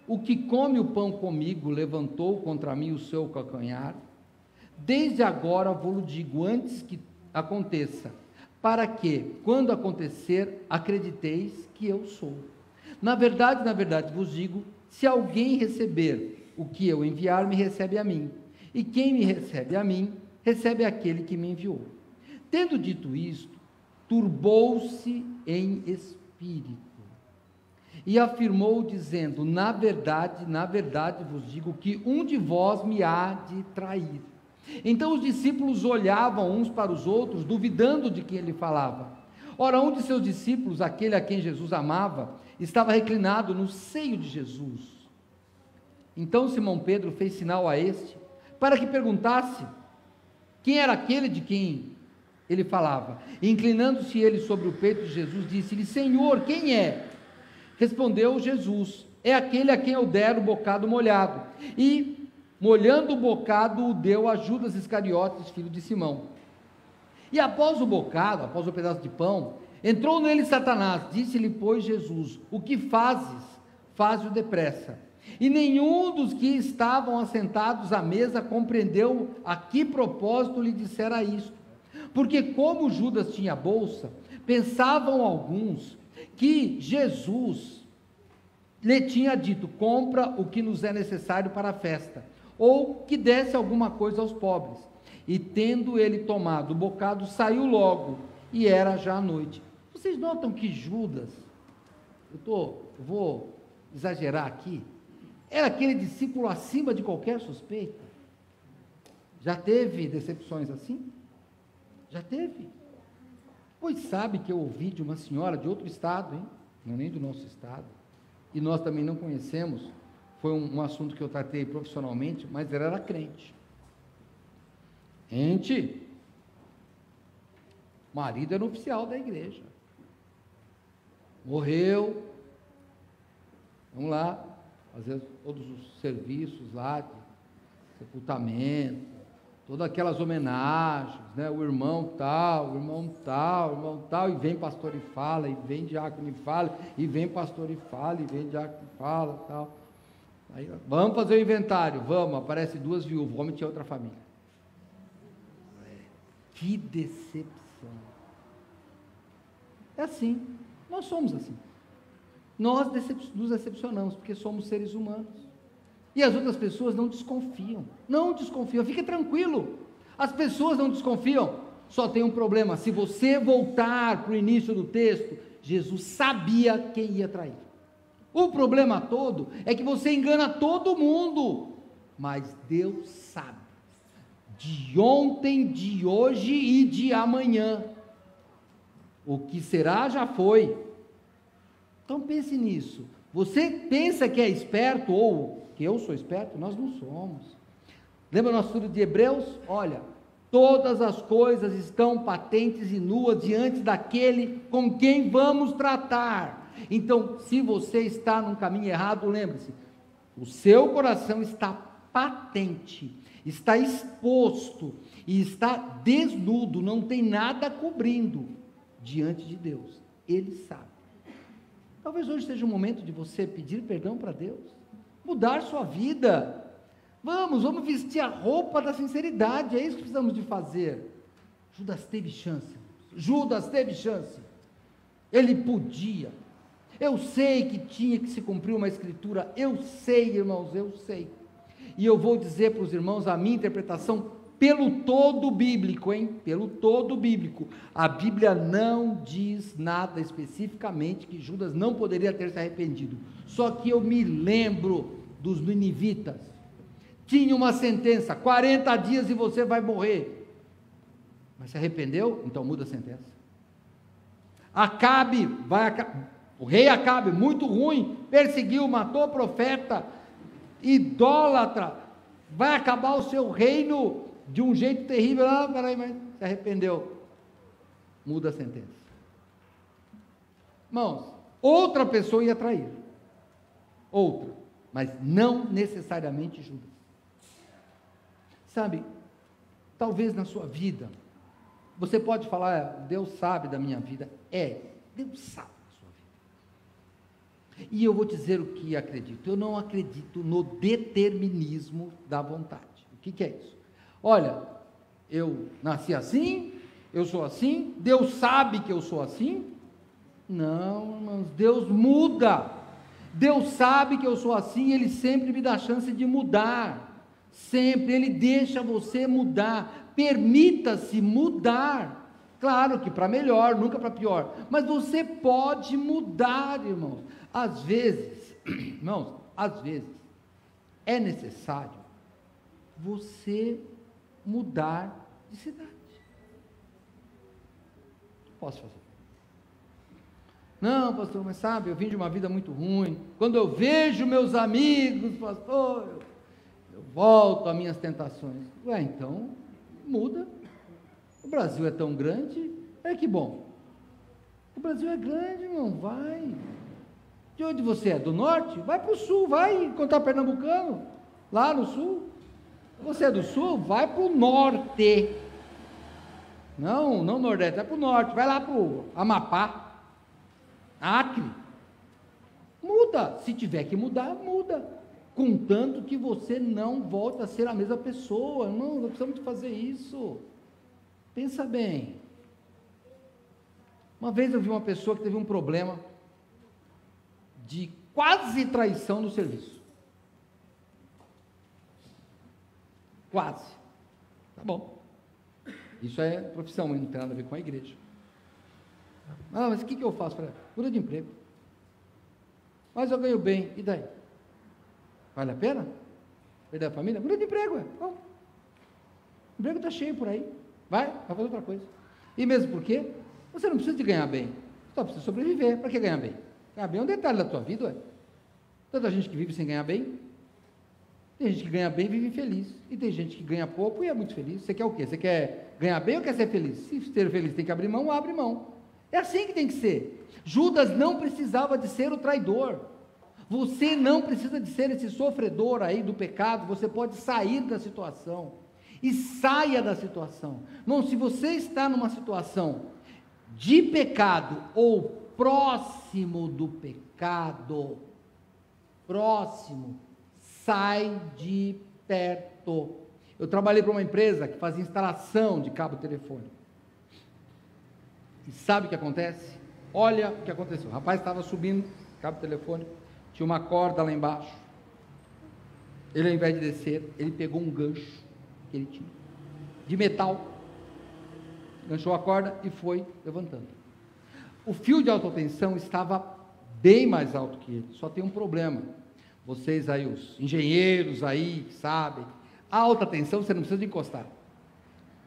o que come o pão comigo levantou contra mim o seu calcanhar. Desde agora vou-lo digo antes que aconteça, para que, quando acontecer, acrediteis que eu sou. Na verdade vos digo, se alguém receber o que eu enviar, me recebe a mim, e quem me recebe a mim, recebe aquele que me enviou. Tendo dito isto, turbou-se em espírito, e afirmou dizendo, na verdade vos digo que um de vós me há de trair. Então os discípulos olhavam uns para os outros, duvidando de quem ele falava. Ora, um de seus discípulos, aquele a quem Jesus amava, estava reclinado no seio de Jesus. Então Simão Pedro fez sinal a este, para que perguntasse quem era aquele de quem ele falava. E inclinando-se ele sobre o peito de Jesus, disse-lhe, Senhor, quem é? Respondeu Jesus, é aquele a quem eu der o bocado molhado. E, molhando o bocado, o deu a Judas Iscariotes, filho de Simão. E após o bocado, após o pedaço de pão, entrou nele Satanás. Disse-lhe, pois, Jesus, o que fazes? Faze-o depressa. E nenhum dos que estavam assentados à mesa compreendeu a que propósito lhe dissera isto. Porque como Judas tinha bolsa, pensavam alguns que Jesus lhe tinha dito, compra o que nos é necessário para a festa, ou que desse alguma coisa aos pobres. E tendo ele tomado o bocado, saiu logo, e era já a noite. Vocês notam que Judas, eu vou exagerar aqui, era aquele discípulo acima de qualquer suspeita? Já teve decepções assim? Já teve? Pois sabe que eu ouvi de uma senhora de outro estado, hein? Não é nem do nosso estado, e nós também não conhecemos, foi um assunto que eu tratei profissionalmente, mas ela era crente. O marido era oficial da igreja, morreu, vamos lá, fazer todos os serviços lá, de sepultamento, todas aquelas homenagens, né? O irmão tal, e vem pastor e fala, e vem diácono e fala, e vem pastor e fala, e vem diácono e fala, tal. Aí, vamos fazer o inventário, vamos, aparece 2 viúvas, o homem tinha outra família. Que decepção. É assim, nós somos assim. Nós nos decepcionamos, porque somos seres humanos. E as outras pessoas não desconfiam, fique tranquilo, as pessoas não desconfiam, só tem um problema, se você voltar para o início do texto, Jesus sabia quem ia trair. O problema todo é que você engana todo mundo, mas Deus sabe, de ontem, de hoje e de amanhã, o que será já foi. Então pense nisso. Você pensa que é esperto, ou que eu sou esperto? Nós não somos. Lembra o nosso estudo de Hebreus? Olha, todas as coisas estão patentes e nuas diante daquele com quem vamos tratar. Então, se você está num caminho errado, lembre-se, o seu coração está patente, está exposto e está desnudo, não tem nada cobrindo diante de Deus. Ele sabe. Talvez hoje seja o momento de você pedir perdão para Deus, mudar sua vida. Vamos vestir a roupa da sinceridade, é isso que precisamos de fazer. Judas teve chance, ele podia. Eu sei que tinha que se cumprir uma escritura, eu sei, irmãos, eu sei. E eu vou dizer para os irmãos a minha interpretação pelo todo bíblico, pelo todo bíblico. A Bíblia não diz nada especificamente que Judas não poderia ter se arrependido. Só que eu me lembro dos ninivitas. Tinha uma sentença, 40 dias e você vai morrer. Mas se arrependeu? Então muda a sentença. O rei Acabe, muito ruim, perseguiu, matou o profeta, idólatra, vai acabar o seu reino de um jeito terrível. Peraí, mas se arrependeu, muda a sentença. Irmãos, outra pessoa ia trair, mas não necessariamente Judas. Sabe, talvez na sua vida, você pode falar, Deus sabe da minha vida. Deus sabe da sua vida. E eu vou dizer o que acredito. Eu não acredito no determinismo da vontade. O que é isso? Olha, eu nasci assim, eu sou assim, Deus sabe que eu sou assim. Não, irmãos, Deus muda. Deus sabe que eu sou assim, Ele sempre me dá a chance de mudar. Sempre, Ele deixa você mudar. Permita-se mudar. Claro que para melhor, nunca para pior. Mas você pode mudar, irmãos. Às vezes, é necessário você mudar de cidade. Posso fazer? Não, pastor, mas sabe, eu vim de uma vida muito ruim. Quando eu vejo meus amigos, pastor, eu volto às minhas tentações. Então, muda. O Brasil é tão grande, que bom. O Brasil é grande, irmão, vai. De onde você é? Do norte? Vai para o sul, vai encontrar pernambucano, lá no sul. Você é do sul? Vai para o norte. Não nordeste, vai para o norte, vai lá para o Amapá, Acre. Muda, se tiver que mudar, muda. Contanto que você não volta a ser a mesma pessoa. Não precisamos de fazer isso. Pensa bem. Uma vez eu vi uma pessoa que teve um problema de quase traição no serviço. Quase. Tá bom. Isso é profissão, não tem nada a ver com a igreja. Mas o que eu faço para ela? Muda de emprego. Mas eu ganho bem, e daí? Vale a pena? Perder a família? Muda de emprego, Bom, o emprego está cheio por aí. Vai fazer outra coisa. E mesmo porque você não precisa de ganhar bem, só precisa sobreviver. Para que ganhar bem? Ganhar bem é um detalhe da tua vida, Tanta gente que vive sem ganhar bem. Tem gente que ganha bem e vive feliz. E tem gente que ganha pouco e é muito feliz. Você quer o quê? Você quer ganhar bem ou quer ser feliz? Se ser feliz tem que abrir mão, abre mão. É assim que tem que ser. Judas não precisava de ser o traidor. Você não precisa de ser esse sofredor aí do pecado. Você pode sair da situação. E saia da situação. Não, se você está numa situação de pecado ou próximo do pecado, sai de perto. Eu trabalhei para uma empresa que fazia instalação de cabo telefônico. E sabe o que acontece? Olha o que aconteceu. O rapaz estava subindo cabo telefônico, tinha uma corda lá embaixo. Ele, ao invés de descer, ele pegou um gancho que ele tinha, de metal, ganchou a corda e foi levantando. O fio de alta tensão estava bem mais alto que ele, só tem um problema. Vocês aí, os engenheiros aí, sabem, a alta tensão você não precisa de encostar.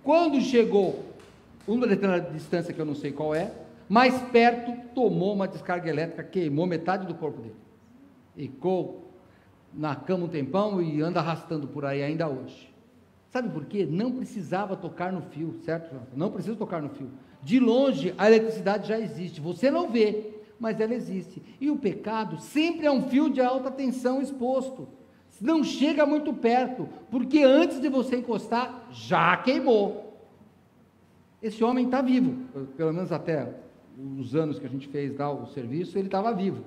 Quando chegou uma determinada distância, que eu não sei qual é, mais perto, tomou uma descarga elétrica, queimou metade do corpo dele. Ficou na cama um tempão e anda arrastando por aí ainda hoje. Sabe por quê? Não precisava tocar no fio, certo, Jonathan? Não precisa tocar no fio. De longe, a eletricidade já existe. Você não vê, mas ela existe. E o pecado sempre é um fio de alta tensão exposto. Não chega muito perto, porque antes de você encostar, já queimou. Esse homem está vivo, pelo menos até os anos que a gente fez lá o serviço, ele estava vivo,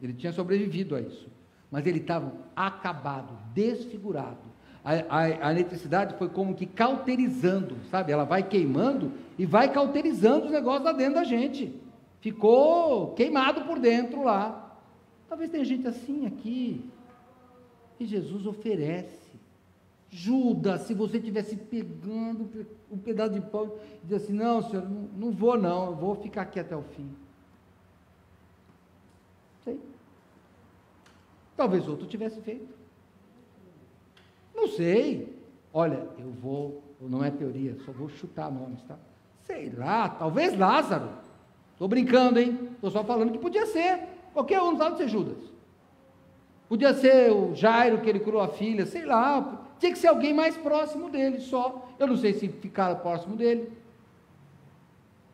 ele tinha sobrevivido a isso, mas ele estava acabado, desfigurado. A eletricidade foi como que cauterizando, sabe? Ela vai queimando e vai cauterizando os negócios lá dentro da gente. Ficou queimado por dentro lá. Talvez tenha gente assim aqui. E Jesus oferece. Judas, se você estivesse pegando um pedaço de pão e diz assim, não, senhor, não vou não, eu vou ficar aqui até o fim. Sei. Talvez outro tivesse feito. Não sei. Olha, não é teoria, só vou chutar nomes, tá? Sei lá, talvez Lázaro. Estou brincando, hein? Estou só falando que podia ser. Qualquer um, não sabe ser Judas. Podia ser o Jairo, que ele curou a filha, sei lá. Tinha que ser alguém mais próximo dele, só. Eu não sei se ficar próximo dele.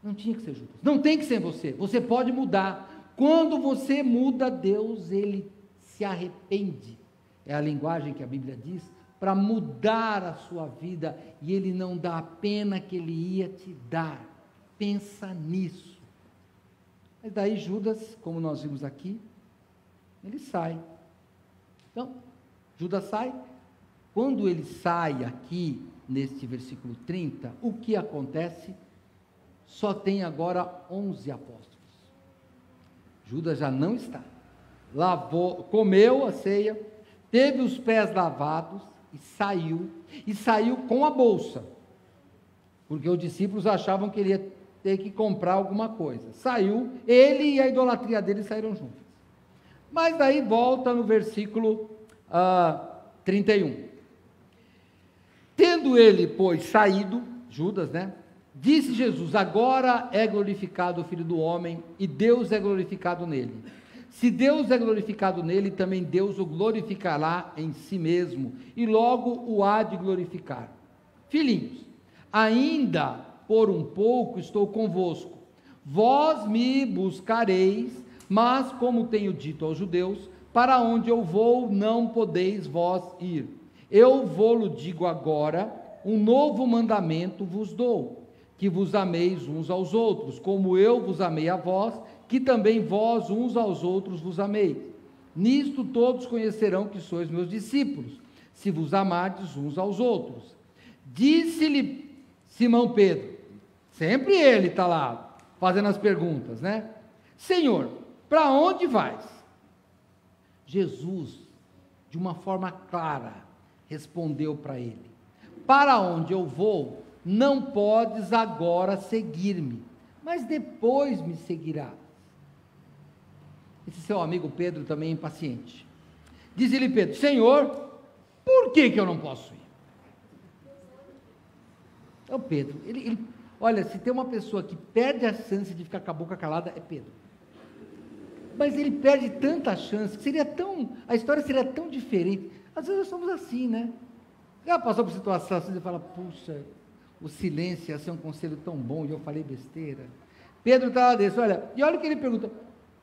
Não tinha que ser Judas. Não tem que ser você. Você pode mudar. Quando você muda, Deus, ele se arrepende. É a linguagem que a Bíblia diz, para mudar a sua vida, e ele não dá a pena que ele ia te dar. Pensa nisso. Mas daí Judas, como nós vimos aqui, ele sai. Então, Judas sai. Quando ele sai aqui, neste versículo 30, o que acontece? Só tem agora 11 apóstolos. Judas já não está. Comeu a ceia, teve os pés lavados e saiu com a bolsa, porque os discípulos achavam que ele ia ter que comprar alguma coisa. Saiu, ele e a idolatria dele saíram juntos. Mas daí volta no versículo 31. Tendo ele, pois, saído, Judas, né? Disse Jesus, agora é glorificado o Filho do Homem, e Deus é glorificado nele. Se Deus é glorificado nele, também Deus o glorificará em si mesmo, e logo o há de glorificar. Filhinhos, ainda por um pouco estou convosco, vós me buscareis, mas como tenho dito aos judeus, para onde eu vou não podeis vós ir. Eu vou-lo digo agora, um novo mandamento vos dou, que vos ameis uns aos outros, como eu vos amei a vós, que também vós uns aos outros vos ameis. Nisto todos conhecerão que sois meus discípulos, se vos amardes uns aos outros. Disse-lhe Simão Pedro, sempre ele está lá, fazendo as perguntas, né? Senhor, para onde vais? Jesus, de uma forma clara, respondeu para ele, para onde eu vou, não podes agora seguir-me, mas depois me seguirás. Esse seu amigo Pedro também é impaciente. Diz-lhe Pedro, Senhor, por que eu não posso ir? É o Pedro, olha, se tem uma pessoa que perde a chance de ficar com a boca calada, é Pedro. Mas ele perde tanta chance, que a história seria tão diferente. Às vezes nós somos assim, né? Já passou por situação assim, você fala, puxa, o silêncio ia ser um conselho tão bom, e eu falei besteira. Pedro está lá desse, olha, e olha o que ele pergunta,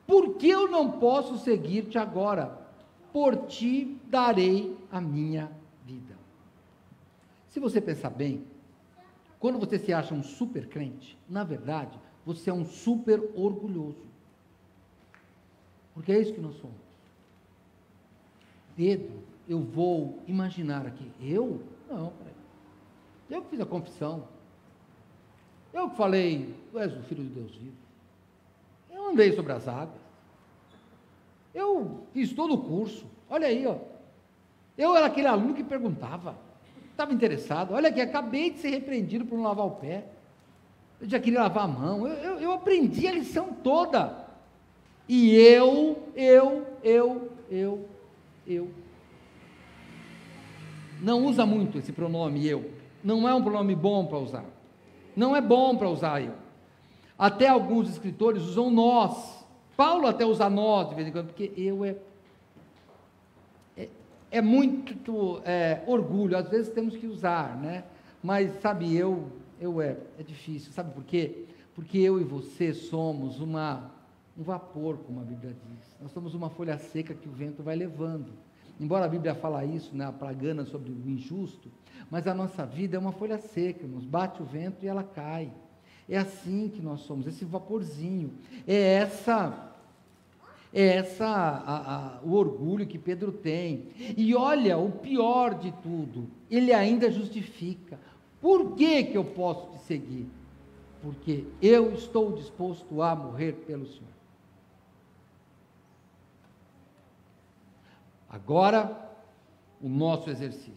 por que eu não posso seguir-te agora? Por ti darei a minha vida. Se você pensar bem, quando você se acha um super crente, na verdade, você é um super orgulhoso. Porque é isso que nós somos. Pedro, eu vou imaginar aqui, eu? Não, peraí. Eu que fiz a confissão. Eu que falei, tu és o Filho de Deus vivo. Eu andei sobre as águas. Eu fiz todo o curso. Olha aí, ó. Eu era aquele aluno que perguntava. Estava interessado. Olha aqui, acabei de ser repreendido por não lavar o pé. Eu já queria lavar a mão. Eu aprendi a lição toda. E eu. Não usa muito esse pronome eu. Não é um pronome bom para usar. Não é bom para usar eu. Até alguns escritores usam nós. Paulo até usa nós de vez em quando, porque eu é muito orgulho. Às vezes temos que usar, né? Mas sabe, é difícil. Sabe por quê? Porque eu e você somos um vapor, como a Bíblia diz. Nós somos uma folha seca que o vento vai levando. Embora a Bíblia fala isso, né, a plagana sobre o injusto, mas a nossa vida é uma folha seca, nos bate o vento e ela cai. É assim que nós somos, esse vaporzinho. O orgulho que Pedro tem. E olha, o pior de tudo, ele ainda justifica. Por que eu posso te seguir? Porque eu estou disposto a morrer pelo Senhor. Agora, o nosso exercício.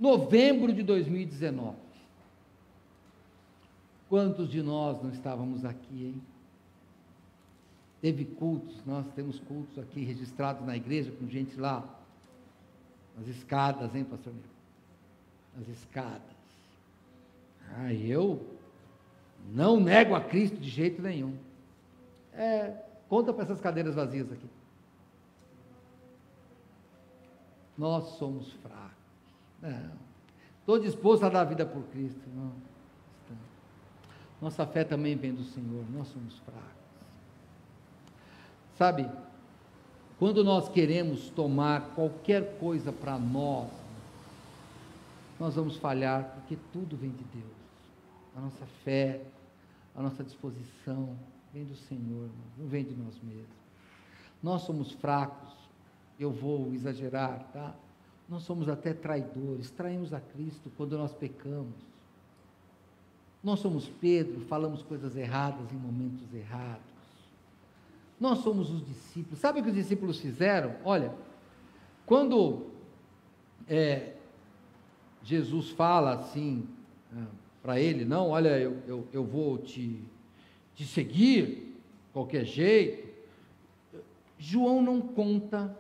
Novembro de 2019. Quantos de nós não estávamos aqui, hein? Teve cultos, nós temos cultos aqui registrados na igreja, com gente lá, nas escadas, hein, pastor Nilo? Nas escadas. Eu não nego a Cristo de jeito nenhum. Conta para essas cadeiras vazias aqui. Nós somos fracos. Não, estou disposto a dar a vida por Cristo. Não. Nossa fé também vem do Senhor, nós somos fracos. Sabe, quando nós queremos tomar qualquer coisa para nós vamos falhar, porque tudo vem de Deus. A nossa fé, a nossa disposição, vem do Senhor, não vem de nós mesmos. Nós somos fracos, eu vou exagerar, tá? Nós somos até traidores, traímos a Cristo quando nós pecamos. Nós somos Pedro, falamos coisas erradas em momentos errados. Nós somos os discípulos. Sabe o que os discípulos fizeram? Olha, quando Jesus fala assim para ele, não, olha, eu vou te seguir, de qualquer jeito. João não conta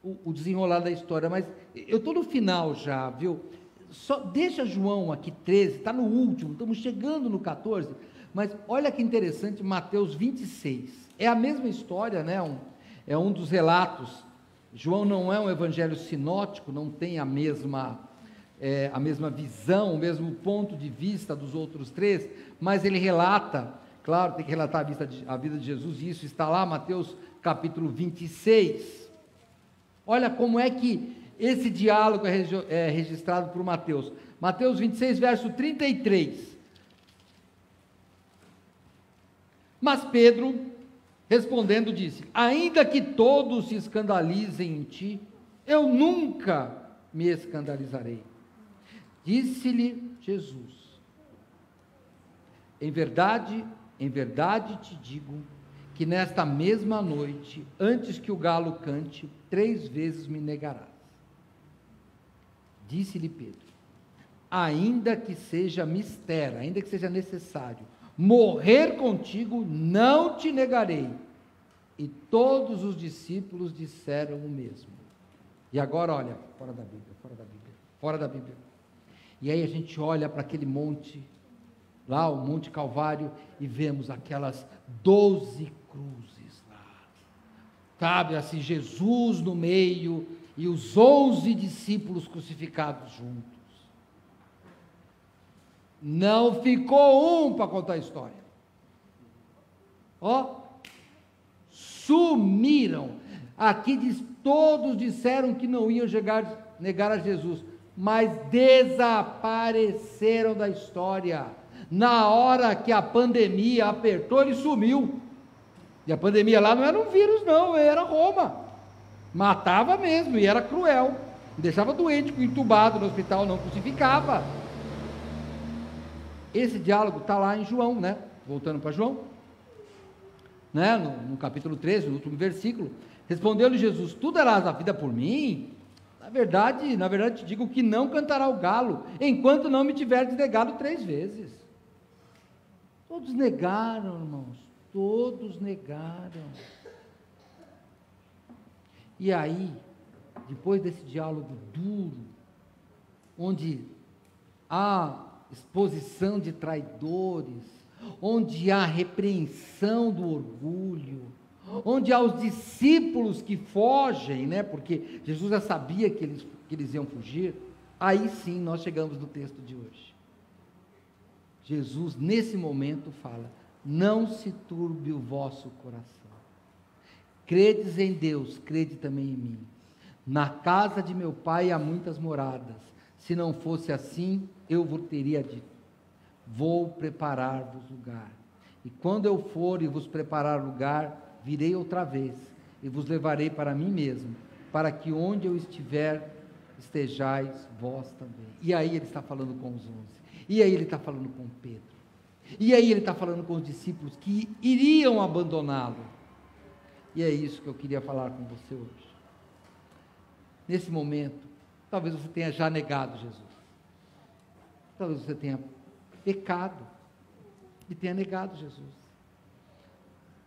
o desenrolar da história, mas eu estou no final já, viu? Só deixa João aqui 13, está no último, estamos chegando no 14, mas olha que interessante, Mateus 26, é a mesma história, né? É um dos relatos. João não é um evangelho sinótico, não tem a mesma visão, o mesmo ponto de vista dos outros três, mas ele relata, claro, tem que relatar a vida de Jesus, e isso está lá, Mateus capítulo 26, olha como é que esse diálogo é registrado por Mateus. Mateus 26, verso 33. Mas Pedro, respondendo, disse: ainda que todos se escandalizem em ti, eu nunca me escandalizarei. Disse-lhe Jesus: em verdade te digo, que nesta mesma noite, antes que o galo cante, 3 vezes me negarás. Disse-lhe Pedro: ainda que seja mister, ainda que seja necessário morrer contigo, não te negarei. E todos os discípulos disseram o mesmo. E agora olha, fora da Bíblia. E aí a gente olha para aquele monte, lá o Monte Calvário, e vemos aquelas 12 cruzes lá. Cabe assim Jesus no meio e os 11 discípulos crucificados juntos. Não ficou um para contar a história. Sumiram. Aqui diz, todos disseram que não iam negar a Jesus, mas desapareceram da história. Na hora que a pandemia apertou, ele sumiu. E a pandemia lá não era um vírus não, era Roma. Matava mesmo, e era cruel. Deixava doente, entubado no hospital, não crucificava. Esse diálogo está lá em João, né? Voltando para João, né? No capítulo 13, no último versículo. Respondeu-lhe Jesus: tu darás a vida por mim? Na verdade te digo que não cantará o galo, enquanto não me tiveres negado 3 vezes. Todos negaram, irmãos, todos negaram. E aí, depois desse diálogo duro, onde há exposição de traidores, onde há repreensão do orgulho, onde há os discípulos que fogem, né, porque Jesus já sabia que eles iam fugir, aí sim nós chegamos no texto de hoje. Jesus, nesse momento, fala: não se turbe o vosso coração. Credes em Deus, crede também em mim. Na casa de meu Pai há muitas moradas. Se não fosse assim, eu vos teria dito: vou preparar-vos lugar. E quando eu for e vos preparar lugar, virei outra vez e vos levarei para mim mesmo, para que onde eu estiver, estejais vós também. E aí ele está falando com os 11. E aí ele está falando com Pedro. E aí ele está falando com os discípulos que iriam abandoná-lo. E é isso que eu queria falar com você hoje. Nesse momento, talvez você tenha já negado Jesus. Talvez você tenha pecado e tenha negado Jesus.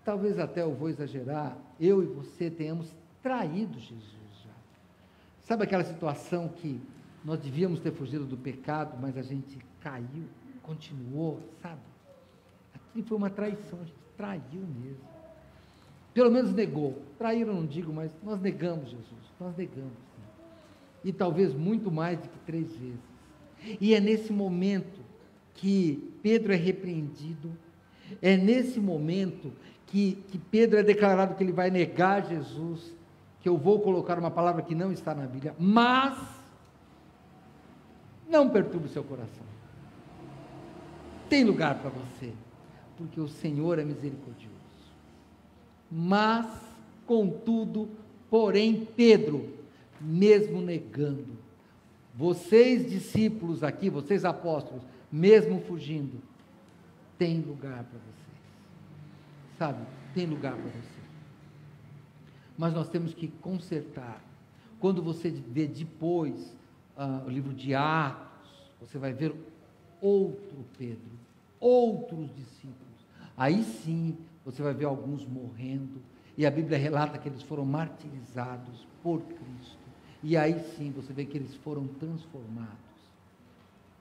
Talvez até eu vou exagerar, eu e você tenhamos traído Jesus já. Sabe aquela situação que nós devíamos ter fugido do pecado, mas a gente caiu, continuou, sabe? E foi uma traição, a gente traiu mesmo. Pelo menos negou. Traíram, não digo, mas nós negamos Jesus. Nós negamos. Sim. E talvez muito mais do que 3 vezes. E é nesse momento que Pedro é repreendido. É nesse momento que Pedro é declarado que ele vai negar Jesus. Que eu vou colocar uma palavra que não está na Bíblia. Mas não perturbe o seu coração. Tem lugar para você. Porque o Senhor é misericordioso. Mas, contudo, porém, Pedro, mesmo negando, vocês discípulos aqui, vocês apóstolos, mesmo fugindo, tem lugar para vocês, sabe, tem lugar para você, mas nós temos que consertar. Quando você vê depois o livro de Atos, você vai ver outro Pedro, outros discípulos, aí sim, você vai ver alguns morrendo, e a Bíblia relata que eles foram martirizados por Cristo, e aí sim você vê que eles foram transformados,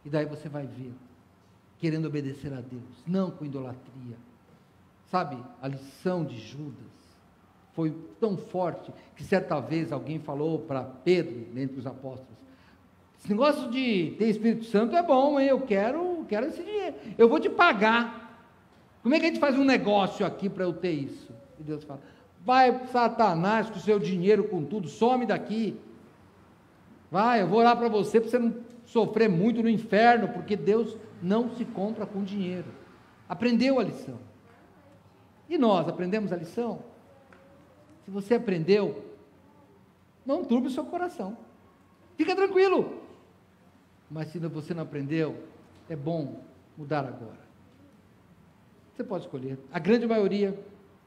e daí você vai ver, querendo obedecer a Deus, não com idolatria, sabe, a lição de Judas foi tão forte, que certa vez alguém falou para Pedro, dentre os apóstolos, esse negócio de ter Espírito Santo é bom, hein? Eu quero esse dinheiro, eu vou te pagar. Como é que a gente faz um negócio aqui para eu ter isso? E Deus fala, vai Satanás com o seu dinheiro, com tudo, some daqui. Vai, eu vou orar para você não sofrer muito no inferno, porque Deus não se compra com dinheiro. Aprendeu a lição. E nós aprendemos a lição? Se você aprendeu, não turbe o seu coração. Fica tranquilo. Mas se você não aprendeu, é bom mudar agora. Você pode escolher. A grande maioria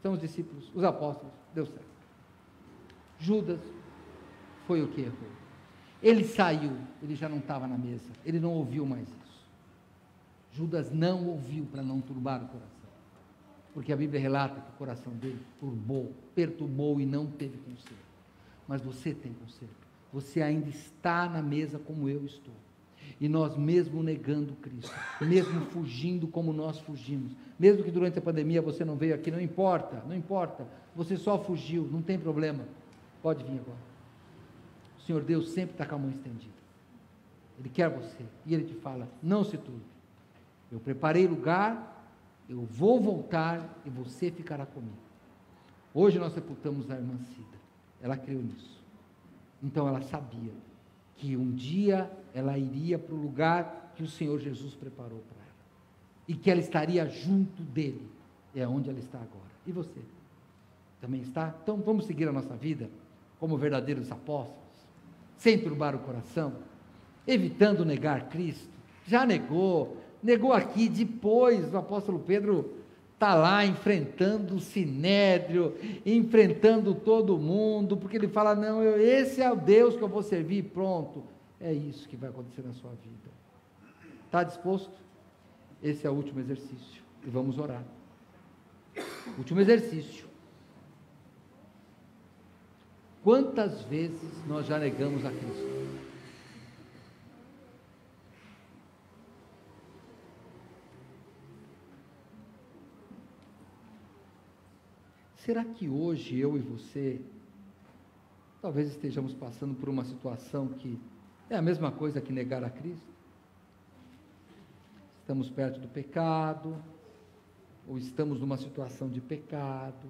são os discípulos, os apóstolos, deu certo. Judas foi o que errou. Ele saiu, ele já não estava na mesa, ele não ouviu mais isso. Judas não ouviu para não turbar o coração, porque a Bíblia relata que o coração dele perturbou e não teve conserto. Mas você tem conserto, você ainda está na mesa como eu estou. E nós mesmo negando Cristo, mesmo fugindo como nós fugimos, mesmo que durante a pandemia você não veio aqui, não importa, você só fugiu, não tem problema, pode vir agora. O Senhor Deus sempre está com a mão estendida, Ele quer você, e Ele te fala, não se turbe, eu preparei lugar, eu vou voltar e você ficará comigo. Hoje nós sepultamos a irmã Cida, ela creu nisso, então ela sabia que um dia ela iria para o lugar que o Senhor Jesus preparou para ela, e que ela estaria junto dele, é onde ela está agora. E você? Também está? Então vamos seguir a nossa vida como verdadeiros apóstolos, sem turbar o coração, evitando negar Cristo. Já negou aqui, depois o apóstolo Pedro está lá enfrentando o sinédrio, enfrentando todo mundo, porque ele fala, não, esse é o Deus que eu vou servir, pronto, é isso que vai acontecer na sua vida. Está disposto? Esse é o último exercício, e vamos orar. Último exercício. Quantas vezes nós já negamos a Cristo? Será que hoje eu e você, talvez estejamos passando por uma situação que é a mesma coisa que negar a Cristo? Estamos perto do pecado, ou estamos numa situação de pecado,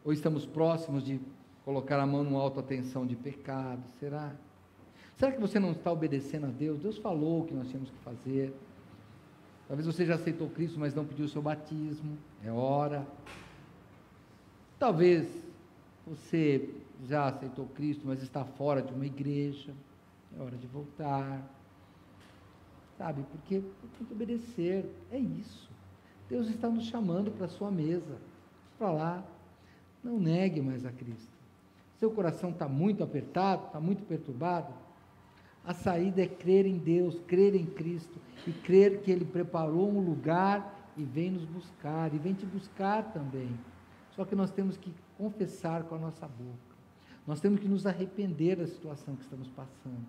ou estamos próximos de colocar a mão numa autoatenção de pecado, será? Será que você não está obedecendo a Deus? Deus falou o que nós tínhamos que fazer. Talvez você já aceitou Cristo, mas não pediu o seu batismo. É hora. Talvez você já aceitou Cristo, mas está fora de uma igreja. É hora de voltar. Sabe, porque tem que obedecer. É isso. Deus está nos chamando para a sua mesa. Para lá. Não negue mais a Cristo. Seu coração está muito apertado, está muito perturbado. A saída é crer em Deus, crer em Cristo e crer que Ele preparou um lugar e vem nos buscar, e vem te buscar também. Só que nós temos que confessar com a nossa boca. Nós temos que nos arrepender da situação que estamos passando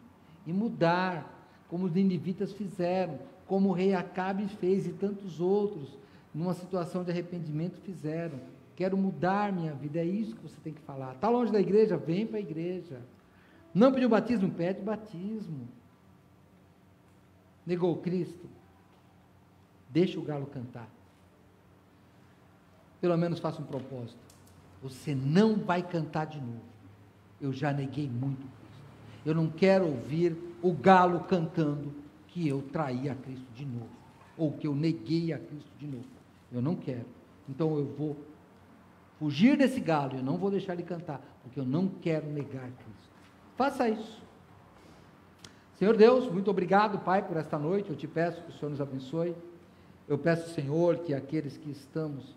e mudar, como os ninivitas fizeram, como o rei Acabe fez e tantos outros, numa situação de arrependimento fizeram. Quero mudar minha vida, é isso que você tem que falar. Está longe da igreja? Vem para a igreja. Não pediu batismo? Pede batismo. Negou Cristo? Deixa o galo cantar. Pelo menos faça um propósito. Você não vai cantar de novo. Eu já neguei muito Cristo. Eu não quero ouvir o galo cantando que eu traí a Cristo de novo. Ou que eu neguei a Cristo de novo. Eu não quero. Então eu vou fugir desse galo. Eu não vou deixar ele cantar. Porque eu não quero negar Cristo. Faça isso. Senhor Deus, muito obrigado, Pai, por esta noite. Eu te peço que o Senhor nos abençoe. Eu peço, Senhor, que aqueles que estamos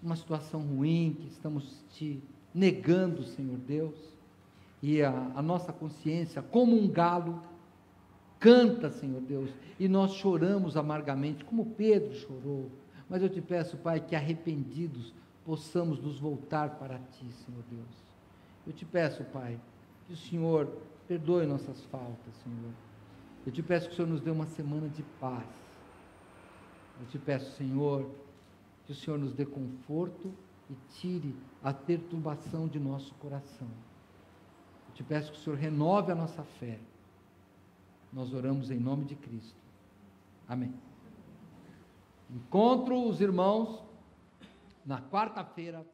numa situação ruim, que estamos te negando, Senhor Deus, e a nossa consciência, como um galo, canta, Senhor Deus, e nós choramos amargamente, como Pedro chorou. Mas eu te peço, Pai, que arrependidos possamos nos voltar para ti, Senhor Deus. Eu te peço, Pai, que o Senhor perdoe nossas faltas, Senhor. Eu te peço que o Senhor nos dê uma semana de paz. Eu te peço, Senhor, que o Senhor nos dê conforto e tire a perturbação de nosso coração. Eu te peço que o Senhor renove a nossa fé. Nós oramos em nome de Cristo. Amém. Encontro os irmãos na quarta-feira.